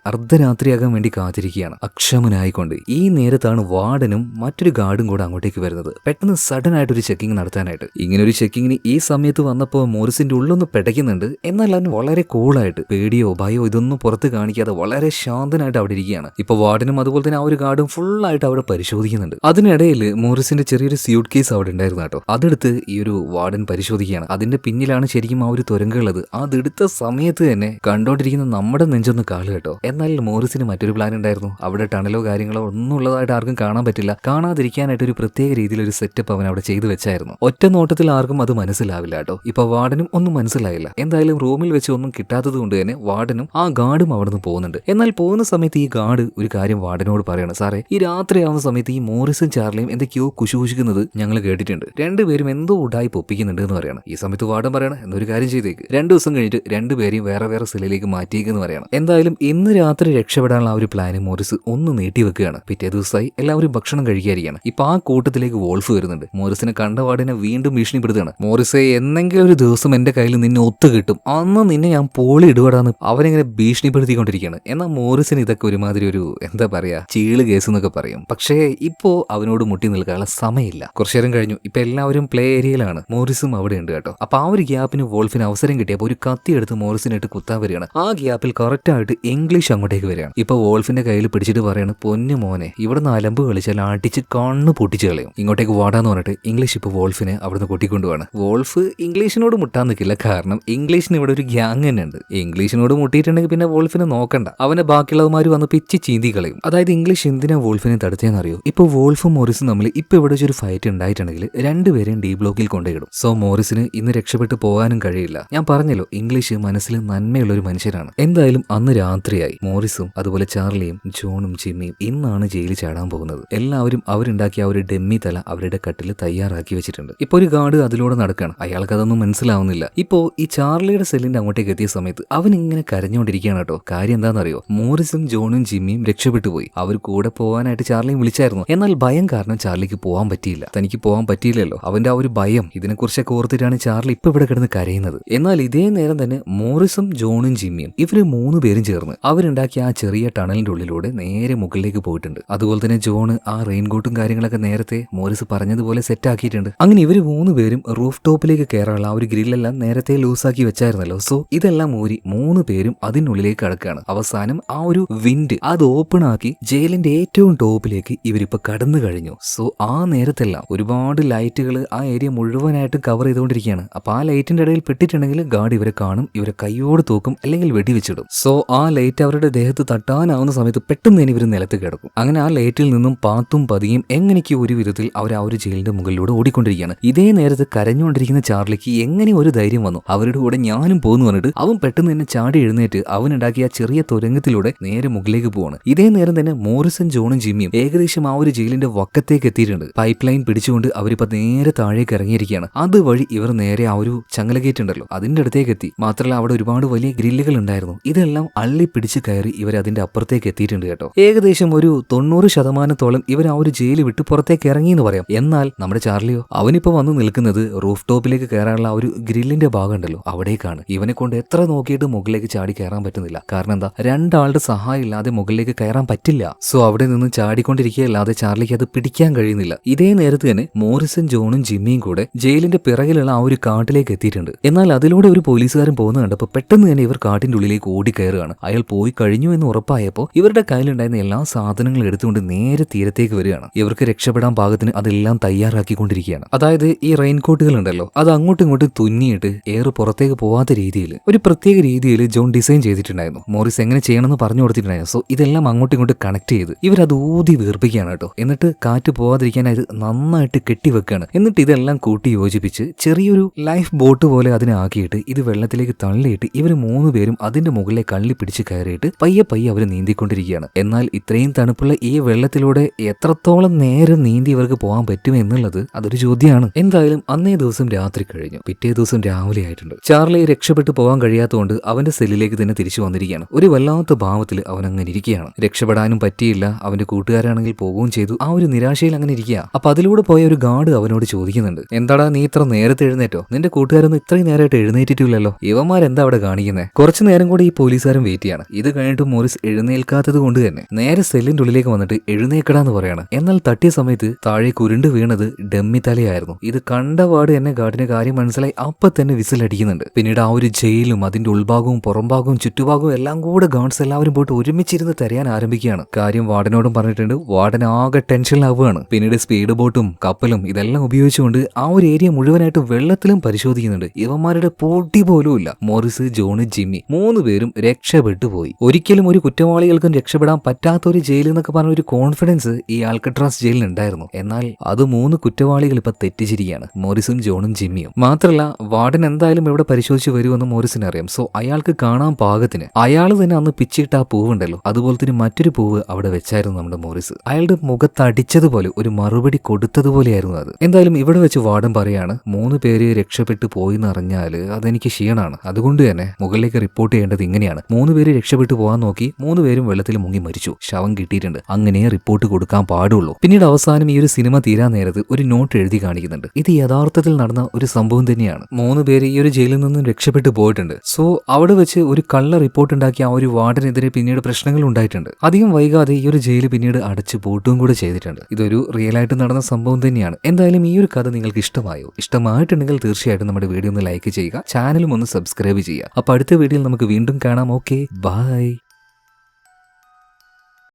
അർദ്ധരാത്രിയാകാൻ വേണ്ടി കാത്തിരിക്കുകയാണ് അക്ഷമനായിക്കൊണ്ട്. ഈ നേരത്താണ് വാർഡനും മറ്റൊരു ഗാർഡും കൂടെ അങ്ങോട്ടേക്ക് വരുന്നത്. പെട്ടെന്ന് സഡൻ ആയിട്ട് ഒരു ചെക്കിംഗ് നടത്താനായിട്ട്. ഇങ്ങനെ ഒരു ചെക്കിങ്ങിന് ഈ സമയത്ത് വന്നപ്പോൾ മോറിസിന്റെ ഉള്ളൊന്ന് പെടയ്ക്കുന്നുണ്ട്. എന്നാൽ അവൻ വളരെ കൂളായിട്ട് പേടിയോ ഭയോ ഇതൊന്നും പുറത്ത് കാണിക്കാതെ വളരെ ശാന്തനായിട്ട് അവിടെ ഇരിക്കുകയാണ്. ഇപ്പൊ വാർഡനും അതുപോലെ തന്നെ ആ ഒരു ഗാർഡും ഫുള്ളായിട്ട് അവിടെ പരിശോധിക്കുന്നുണ്ട്. അതിനിടയിൽ മോറിസിന്റെ ചെറിയൊരു സ്യൂട്ട് കേസ് അവിടെ ഉണ്ടായിരുന്നു കേട്ടോ. അതെടുത്ത് ഈ ഒരു വാർഡൻ പരിശോധിക്കുകയാണ്. അതിന്റെ പിന്നിലാണ് ശരിക്കും ആ ഒരു തുരങ്കുള്ളത്. അതെടുത്ത സമയത്ത് തന്നെ കണ്ടോണ്ടിരിക്കുന്ന നമ്മുടെ നെഞ്ചൊന്ന് കാള് കേട്ടോ. എന്നാൽ മോറിസിന് മറ്റൊരു പ്ലാൻ ഉണ്ടായിരുന്നു. അവിടെ ടണലോ കാര്യങ്ങളോ ഒന്നും ഉള്ളതായിട്ട് ആർക്കും കാണാൻ പറ്റില്ല. കാണാതിരിക്കാനായിട്ട് ഒരു പ്രത്യേക രീതിയിൽ ഒരു സെറ്റപ്പ് അവൻ അവിടെ ചെയ്തു വെച്ചായിരുന്നു. ഒറ്റ നോട്ടത്തിൽ ആർക്കും അത് മനസ്സിലാവില്ല കേട്ടോ. ഇപ്പൊ വാർഡനും ഒന്നും മനസ്സിലായില്ല. എന്തായാലും റൂമിൽ വെച്ച് ഒന്നും കിട്ടാത്തത് കൊണ്ട് തന്നെ വാർഡനും ആ ഗാർഡും അവിടെ നിന്ന് പോകുന്നുണ്ട്. എന്നാൽ പോകുന്ന സമയത്ത് ഈ ഗാർഡ് ഒരു കാര്യം വാർഡനോട് പറയണം. സാറേ, ഈ രാത്രിയാവുന്ന സമയത്ത് ഈ മോറിസും ചാർലിയും എന്തൊക്കെയോ കുശുകുശിക്കുന്നത് ഞങ്ങൾ കേട്ടിട്ടുണ്ട്, രണ്ടുപേരും എന്തോ ഉടായി പൊപ്പിക്കുന്നുണ്ട് എന്ന് പറയണം. ഈ സമയത്ത് വാർഡൻ പറയണം എന്നൊരു കാര്യം ചെയ്തേക്ക്, 2 ദിവസം കഴിഞ്ഞിട്ട് രണ്ടുപേരെയും വേറെ വേറെ സെല്ലിലേക്ക് മാറ്റിയേക്കെന്ന് പറയണം. എന്തായാലും ഇന്ന് രാത്രി രക്ഷപ്പെടാനുള്ള ആ ഒരു പ്ലാന് മോറിസ് ഒന്ന് നീട്ടിവെക്കുകയാണ്. പിറ്റേ ദിവസമായി എല്ലാവരും ഭക്ഷണം കഴിക്കാതിരിക്കുകയാണ്. ഇപ്പൊ ആ കൂട്ടത്തിലേക്ക് വോൾഫ് വരുന്നുണ്ട്. മോറിസിനെ കണ്ട വാർഡിനെ വീണ്ടും ഭീഷണിപ്പെടുത്തുകയാണ്. മോറിസെ, എന്നെങ്കിലും ഒരു ദിവസം എന്റെ കയ്യിൽ നിന്നെ ഒത്തു കിട്ടും, അന്ന് നിന്നെ ഞാൻ പോളി ഇടുപെടാന്ന് അവനെങ്ങനെ ഭീഷണിപ്പെടുത്തിക്കൊണ്ടിരിക്കുകയാണ്. എന്നാൽ മോറിസിന് ഇതൊക്കെ ഒരുമാതിരി ഒരു എന്താ പറയാ ചീള് കേസ് എന്നൊക്കെ പറയും. പക്ഷേ ഇപ്പോ അവനോട് മുട്ടി നിൽക്കാനുള്ള സമയമില്ല. കുറച്ചു നേരം കഴിഞ്ഞു. ഇപ്പൊ എല്ലാവരും പ്ലേ ഏരിയയിലാണ്. മോറിസും അവിടെ ഉണ്ട് കേട്ടോ. അപ്പൊ ആ ഒരു ഗ്യാപ്പിന് വോൾഫിന് അവസരം കിട്ടിയപ്പോൾ ഒരു കത്തി എടുത്ത് മോറിസിനായിട്ട് കുത്താൻ വരികയാണ്. ആ ഗ്യാപ്പിൽ കറക്റ്റ് ആയിട്ട് ഇംഗ്ലീഷ് അങ്ങോട്ടേക്ക് വരികയാണ്. ഇപ്പൊ വോൾഫിന്റെ കയ്യിൽ പിടിച്ചിട്ട് പറയാണ്, പൊന്നു മോനെ, ഇവിടെ നിന്ന് അലമ്പ് കളിച്ചാൽ അടിച്ച് കണ്ണ് പൊട്ടിച്ച് കളയും, ഇങ്ങോട്ടേക്ക് വാടാന്ന് പറഞ്ഞിട്ട് ഇംഗ്ലീഷ് ഇപ്പൊ വോൾഫിനെ അവിടുന്ന് കൂട്ടിക്കൊണ്ടുപോവാണ്. വോൾഫ് ഇംഗ്ലീഷിനോട് മുട്ടാൻ നിൽക്കില്ല. കാരണം ഇംഗ്ലീഷിന് ഇവിടെ ഒരു ഗ്യാങ് തന്നെ ഉണ്ട്. ഇംഗ്ലീഷിനോട് മുട്ടിയിട്ടുണ്ടെങ്കിൽ പിന്നെ വോൾഫിനെ നോക്കണ്ട, അവനെ ബാക്കിയുള്ളവന്മാർ വന്ന് പിച്ച് ചീന്തി കളയും. അതായത് ഇംഗ്ലീഷ് എന്തിനാ വോൾഫിനെ തടുത്തേന്നറിയോ? ഇപ്പൊ വോൾഫും മോറിസും തമ്മിൽ ഇപ്പൊ ഇവിടെ ഒരു ഫൈറ്റ് ഉണ്ടായിട്ടുണ്ടെങ്കിൽ രണ്ടുപേരെയും ഡി ബ്ലോക്കിൽ കൊണ്ടുപോയിടും. സോ മോറിസിന് ഇന്ന് രക്ഷപ്പെട്ടു പോകാനും കഴിയില്ല. ഞാൻ പറഞ്ഞല്ലോ, ഇംഗ്ലീഷ് മനസ്സിൽ നന്മയുള്ള ഒരു മനുഷ്യനാണ്. എന്തായാലും അന്ന് രാത്രിയായി. മോറിസും അതുപോലെ ചാർലിയും ജോണും ജിമ്മിയും ഇന്നാണ് ജയിലിൽ ചാടാൻ പോകുന്നത്. എല്ലാവരും അവരുണ്ടാക്കിയ ആ ഒരു ഡെമ്മി തല അവരുടെ കട്ടിൽ തയ്യാറാക്കി വെച്ചിട്ടുണ്ട്. ഇപ്പൊ ഒരു ഗാർഡ് അതിലൂടെ നടക്കുകയാണ്. അയാൾക്ക് അതൊന്നും മനസ്സിലാവുന്നില്ല. ഇപ്പോ ഈ ചാർലിയുടെ സെല്ലിന്റെ അങ്ങോട്ടേക്ക് എത്തിയ സമയത്ത് അവൻ ഇങ്ങനെ കരഞ്ഞുകൊണ്ടിരിക്കുകയാണ് കേട്ടോ. കാര്യം എന്താണെന്നറിയോ? മോറിസും ജോണും ജിമ്മിയും രക്ഷപ്പെട്ടു പോയി. അവർ കൂടെ പോകാനായിട്ട് ചാർലിയും വിളിച്ചായിരുന്നു. എന്നാൽ ഭയം കാരണം ചാർലിക്ക് പോകാൻ പറ്റിയില്ല. തനിക്ക് പോകാൻ പറ്റിയില്ലല്ലോ. അവന്റെ ആ ഒരു ഭയം, ഇതിനെക്കുറിച്ചൊക്കെ ഓർത്തിട്ടാണ് ചാർലി ഇപ്പൊ ഇവിടെ കിടന്ന് കരയുന്നത്. എന്നാൽ ഇതേ നേരം തന്നെ മോറിസും ജോണും ജിമ്മിയും ഇവര് 3 പേരും ചേർന്ന് അവരുണ്ടാക്കിയ ആ ചെറിയ ടണലിന്റെ ഉള്ളിലൂടെ നേരെ മുകളിലേക്ക് പോയിട്ടുണ്ട്. അതുപോലെ തന്നെ ജോണ് ആ റെയിൻകോട്ടും കാര്യങ്ങളൊക്കെ നേരത്തെ മോറിസ് പറഞ്ഞതുപോലെ സെറ്റ് ആക്കിയിട്ടുണ്ട്. അങ്ങനെ ഇവര് 3 പേരും റൂഫ് ടോപ്പിലേക്ക് കയറാനുള്ള ആ ഒരു ഗ്രില്ലെല്ലാം നേരത്തെ ലൂസാക്കി വെച്ചായിരുന്നല്ലോ. സോ ഇതെല്ലാം ഊരി 3 പേരും അതിനുള്ളിലേക്ക് കടക്കുകയാണ്. അവസാനം ആ ഒരു വിൻഡ് അത് ഓപ്പൺ ആക്കി ജയിലിന്റെ ഏറ്റവും ടോപ്പിലേക്ക് ഇവരിപ്പോ കടന്നു കഴിഞ്ഞു. സോ ആ നേരത്തെല്ലാം ഒരുപാട് ലൈറ്റുകൾ ആ ഏരിയ മുഴുവനായിട്ട് കവർ ചെയ്തുകൊണ്ടിരിക്കുകയാണ്. അപ്പൊ ആ ലൈറ്റിന്റെ ഇടയിൽ പെട്ടിട്ടുണ്ടെങ്കിൽ ഗാർഡ് ഇവരെ കാണും, ഇവരെ കൈയോട് തൂക്കും, അല്ലെങ്കിൽ വെടിവെച്ചിടും. സോ ആ ലൈറ്റ് അവരുടെ ദേഹത്ത് തട്ടാനാവുന്ന സമയത്ത് പെട്ടെന്ന് തന്നെ ഇവർ നിലത്ത് കിടക്കും. അങ്ങനെ ആ ലൈറ്റിൽ നിന്നും പാത്തും പതിയും എങ്ങനെയൊക്കെ ഒരു വിധത്തിൽ അവർ ആ ഒരു ജയിലിന്റെ മുകളിലൂടെ ഓടിക്കൊണ്ടിരിക്കുകയാണ്. ഇതേ നേരത്ത് കരഞ്ഞുകൊണ്ടിരിക്കുന്ന ചാർലിക്ക് എങ്ങനെ ഒരു ധൈര്യം വന്നു, അവരുടെ കൂടെ ഞാനും പോകുന്നു പറഞ്ഞിട്ട് അവൻ പെട്ടെന്ന് തന്നെ ചാടി എഴുന്നേറ്റ് അവനുണ്ടാക്കിയ ആ ചെറിയ തുരങ്കത്തിലൂടെ നേരെ മുകളിലേക്ക് പോവാണ്. ഇതേ നേരം തന്നെ മോറിസും ജോണും ജിമ്മിയും ഏകദേശം ആ ഒരു ജയിലിന്റെ വക്കത്തേക്ക് എത്തിയിട്ടുണ്ട്. പൈപ്പ് ലൈൻ പിടിച്ചുകൊണ്ട് അവരിപ്പോ നേരെ താഴേക്ക് ഇറങ്ങിയിരിക്കുകയാണ്. അതുവഴി ഇവർ നേരെ ആ ഒരു ചങ്ങല ഗേറ്റ് ഉണ്ടല്ലോ അതിന്റെ അടുത്തേക്ക് എത്തി. മാത്രമല്ല അവിടെ ഒരുപാട് വലിയ ഗ്രില്ലുകൾ ഉണ്ടായിരുന്നു. ഇതെല്ലാം അള്ളി പിടിച്ച് കയറി ഇവർ അതിന്റെ അപ്പുറത്തേക്ക് എത്തിയിട്ടുണ്ട് കേട്ടോ. ഏകദേശം ഒരു 90% ഇവർ ആ ഒരു ജയിൽ വിട്ട് പുറത്തേക്ക് ഇറങ്ങി എന്ന് പറയാം. എന്നാൽ നമ്മുടെ ചാർലിയോ അവനിപ്പോ വന്ന് നിൽക്കുന്നത് റൂഫ് ടോപ്പിലേക്ക് കയറാനുള്ള ഒരു ഗ്രില്ലിന്റെ ഭാഗം ഉണ്ടല്ലോ അവിടേക്കാണ്. ഇവനെ കൊണ്ട് എത്ര നോക്കിയിട്ട് മുകളിലേക്ക് ചാടി കയറാൻ പറ്റുന്നില്ല. കാരണം എന്താ, രണ്ടാളുടെ സഹായം ഇല്ലാതെ മുകളിലേക്ക് കയറാൻ പറ്റില്ല. സോ അവിടെ നിന്ന് ചാടിക്കൊണ്ടിരിക്കുകയല്ലാതെ ചാർലിക്ക് അത് പിടിക്കാൻ കഴിയുന്നില്ല. ഇതേ നേരത്ത് തന്നെ മോറിസും ജോണും ജിമ്മിയും കൂടെ ജയിലിന്റെ പിറകിലുള്ള ആ ഒരു കാട്ടിലേക്ക് എത്തിയിട്ടുണ്ട്. എന്നാൽ അതിലൂടെ ഒരു പോലീസുകാരൻ പോകുന്ന കണ്ടപ്പോൾ പെട്ടെന്ന് തന്നെ ഇവർ കാട്ടിന്റെ ഉള്ളിലേക്ക് ഓടിക്കയറുകയാണ്. അയാൾ പോയി കഴിഞ്ഞു എന്ന് ഉറപ്പായപ്പോൾ ഇവരുടെ കയ്യിലുണ്ടായിരുന്ന എല്ലാ സാധനങ്ങളും എടുത്തുകൊണ്ട് നേരെ തീരത്തേക്ക് വരികയാണ്. ഇവർക്ക് രക്ഷപ്പെടാൻ പാകത്തിന് അതെല്ലാം തയ്യാറാക്കിക്കൊണ്ടിരിക്കുകയാണ്. അതായത് ഈ റെയിൻകോട്ടുകൾ ഉണ്ടല്ലോ അത് അങ്ങോട്ടും ഇങ്ങോട്ടും തുന്നിയിട്ട് എയർ പുറത്തേക്ക് പോവാത്ത രീതിയിൽ ഒരു പ്രത്യേക രീതിയിൽ ജോൺ ഡിസൈൻ ചെയ്തിട്ടുണ്ടായിരുന്നു. മോറിസ് എങ്ങനെ ചെയ്യണമെന്ന് പറഞ്ഞു കൊടുത്തിട്ടുണ്ടായിരുന്നു. സോ ഇതെല്ലാം അങ്ങോട്ടും ഇങ്ങോട്ടും കണക്ട് ചെയ്ത് ഇവരത് ഊതി വീർപ്പിക്കുകയാണ് കേട്ടോ. എന്നിട്ട് കാറ്റ് പോവാതിരിക്കാനായിട്ട് നന്നായിട്ട് കെട്ടിവെക്കുകയാണ്. എന്നിട്ട് ഇതെല്ലാം കൂട്ടി യോജിപ്പിച്ച് ചെറിയൊരു ലൈഫ് ബോട്ട് പോലെ അതിനെ ആക്കിയിട്ട് ഇത് വെള്ളത്തിലേക്ക് തള്ളിയിട്ട് ഇവർ 3 പേരും അതിന്റെ മുകളിലെ കള്ളി പിടിച്ച് കയറിയിട്ട് പയ്യെ അവർ നീന്തിക്കൊണ്ടിരിക്കുകയാണ്. എന്നാൽ ഇത്രയും തണുപ്പുള്ള ഈ വെള്ളത്തിലൂടെ എത്രത്തോളം നേരം നീന്തി ഇവർക്ക് പോകാൻ പറ്റും എന്നുള്ളത് അതൊരു ചോദ്യമാണ്. എന്തായാലും അന്നേ ദിവസം രാത്രി കഴിഞ്ഞു. പിറ്റേ ദിവസം രാവിലെ ആയിട്ടുണ്ട്. ചാർലി രക്ഷപ്പെട്ടു പോകാൻ കഴിയാത്തതുകൊണ്ട് അവന്റെ സെല്ലിലേക്ക് തന്നെ തിരിച്ചു വന്നിരിക്കുകയാണ്. ഒരു വല്ലാത്ത ഭാവത്തിൽ അവൻ അങ്ങനെ ഇരിക്കുകയാണ്. രക്ഷപ്പെടാനും പറ്റിയില്ല. അവന്റെ കൂട്ടുകാരാണെങ്കിൽ പോവുകയും ചെയ്തു. ആ ഒരു നിരാശയിൽ അങ്ങനെ ഇരിക്കുക. അപ്പൊ അതിലൂടെ പോയ ഒരു ഗാർഡ് അവനോട് ചോദിക്കുന്നുണ്ട്, എന്താടാ നീ ഇത്ര നേരത്തെ എഴുന്നേറ്റോ? നിന്റെ കൂട്ടുകാരൊന്നും ഇത്രയും നേരമായിട്ട് എഴുന്നേറ്റിട്ടില്ലല്ലോ. ഇവന്മാരെന്താ അവിടെ കാണിക്കുന്നത്? കുറച്ചു നേരം കൂടി ഈ പോലീസുകാരൻ വെയിറ്റ് ചെയ്യാണ്. ഇത് കഴിഞ്ഞിട്ട് മോറിസ് എഴുന്നേൽക്കാത്തത് കൊണ്ട് തന്നെ നേരെ സെല്ലിന്റെ ഉള്ളിലേക്ക് വന്നിട്ട് എഴുന്നേക്കടാന്ന് പറയാണ്. എന്നാൽ തട്ടിയ സമയത്ത് താഴെ കുരുണ്ട് വീണത് ഡമ്മി തലയായിരുന്നു. ഇത് കണ്ടപാട് എന്നെ ഗാർഡിന്റെ കാര്യം മനസ്സിലായി. അപ്പൊ തന്നെ വിസിലടിക്കുന്നുണ്ട്. പിന്നീട് ആ ഒരു ജയിലും അതിന്റെ ഉൾഭാഗവും പുറംഭാഗവും ചുറ്റുഭാഗവും എല്ലാം കൂടെ ഗാർഡ്സ് എല്ലാവരും പോയിട്ട് ഒരുമിച്ചിരുന്ന് തെരയാൻ ആരംഭിക്കുകയാണ്. കാര്യം വാർഡനോടും പറഞ്ഞിട്ടുണ്ട്. വാർഡൻ ആകെ ടെൻഷനിലാവുകയാണ്. പിന്നീട് സ്പീഡ് ബോട്ടും കപ്പലും ഇതെല്ലാം ഉപയോഗിച്ചുകൊണ്ട് ആ ഒരു ഏരിയ മുഴുവനായിട്ട് വെള്ളത്തിലും പരിശോധിക്കുന്നുണ്ട്. ഇവന്മാരുടെ പൊടി പോലും ഇല്ല. മോറിസ്, ജോണ്, ജിമ്മി 3 പേരും രക്ഷപ്പെട്ടു പോയി. ഒരിക്കലും ഒരു കുറ്റവാളികൾക്കും രക്ഷപ്പെടാൻ പറ്റാത്ത ഒരു ജയിൽ എന്നൊക്കെ പറഞ്ഞ ഒരു കോൺഫിഡൻസ് ഈ ആൽക്കട്രാസ് ജയിലിൽ ഉണ്ടായിരുന്നു. എന്നാൽ അത് 3 കുറ്റവാളികൾ ഇപ്പൊ തെറ്റിച്ചിരിക്കുകയാണ്. മോറിസും ജോണും ജിമ്മിയും. മാത്രമല്ല വാർഡൻ എന്തായാലും ഇവിടെ പരിശോധിച്ച് വരുമെന്ന് മോറിസിന് അറിയാം. സോ അയാൾക്ക് കാണാൻ പാകത്തിന് അയാൾ തന്നെ അന്ന് പിച്ചിട്ട ആ പൂവുണ്ടല്ലോ അതുപോലെ തന്നെ മറ്റൊരു പൂവ് അവിടെ വെച്ചായിരുന്നു നമ്മുടെ മോറിസ്. അയാളുടെ മുഖത്തടിച്ചതുപോലെ ഒരു മറുപടി കൊടുത്തതുപോലെയായിരുന്നു അത്. എന്തായാലും ഇവിടെ വെച്ച് വാർഡൻ പറയാണ്, 3 പേര് രക്ഷപ്പെട്ടു പോയിന്ന് അറിഞ്ഞാല് അതെനിക്ക് ക്ഷീണാണ്. അതുകൊണ്ട് തന്നെ മുകളിലേക്ക് റിപ്പോർട്ട് ചെയ്യേണ്ടത് ഇങ്ങനെയാണ്. 3 പേര് രക്ഷപ്പെട്ടു പോകാൻ നോക്കി 3 പേരും വെള്ളത്തിൽ മുങ്ങി മരിച്ചു. ശവം കിട്ടിയിട്ടുണ്ട്. അങ്ങനെ റിപ്പോർട്ട് കൊടുക്കാൻ പാടുള്ളൂ. പിന്നീട് അവസാനം ഈ ഒരു സിനിമ തീരാൻ നേരത്ത് ഒരു നോട്ട് എഴുതി കാണിക്കുന്നുണ്ട്. ഇത് യഥാർത്ഥത്തിൽ നടന്ന ഒരു സംഭവം തന്നെയാണ്. 3 പേര് ഈ ഒരു ജയിലിൽ നിന്നും രക്ഷപ്പെട്ടു പോയിട്ടുണ്ട്. സോ അവിടെ വെച്ച് ഒരു കള്ള റിപ്പോർട്ട് ഉണ്ടാക്കി ആ ഒരു വാർഡനെതിരെ പിന്നീട് പ്രശ്നങ്ങൾ ഉണ്ടായിട്ടുണ്ട്. അധികം വൈകാതെ ഈ ഒരു ജയിൽ പിന്നീട് അടച്ചു പൂട്ടുകയും കൂടെ ചെയ്തിട്ടുണ്ട്. ഇതൊരു റിയൽ ആയിട്ട് നടന്ന സംഭവം തന്നെയാണ്. എന്തായാലും ഈ ഒരു കഥ നിങ്ങൾക്ക് ഇഷ്ടമായോ? ഇഷ്ടമായിട്ടുണ്ടെങ്കിൽ തീർച്ചയായിട്ടും നമ്മുടെ വീഡിയോ ഒന്ന് ലൈക്ക് ചെയ്യുക, ചാനലും ഒന്ന് സബ്സ്ക്രൈബ് ചെയ്യുക. അപ്പൊ അടുത്ത വീഡിയോയിൽ നമുക്ക് വീണ്ടും കാണാം. Okay, by.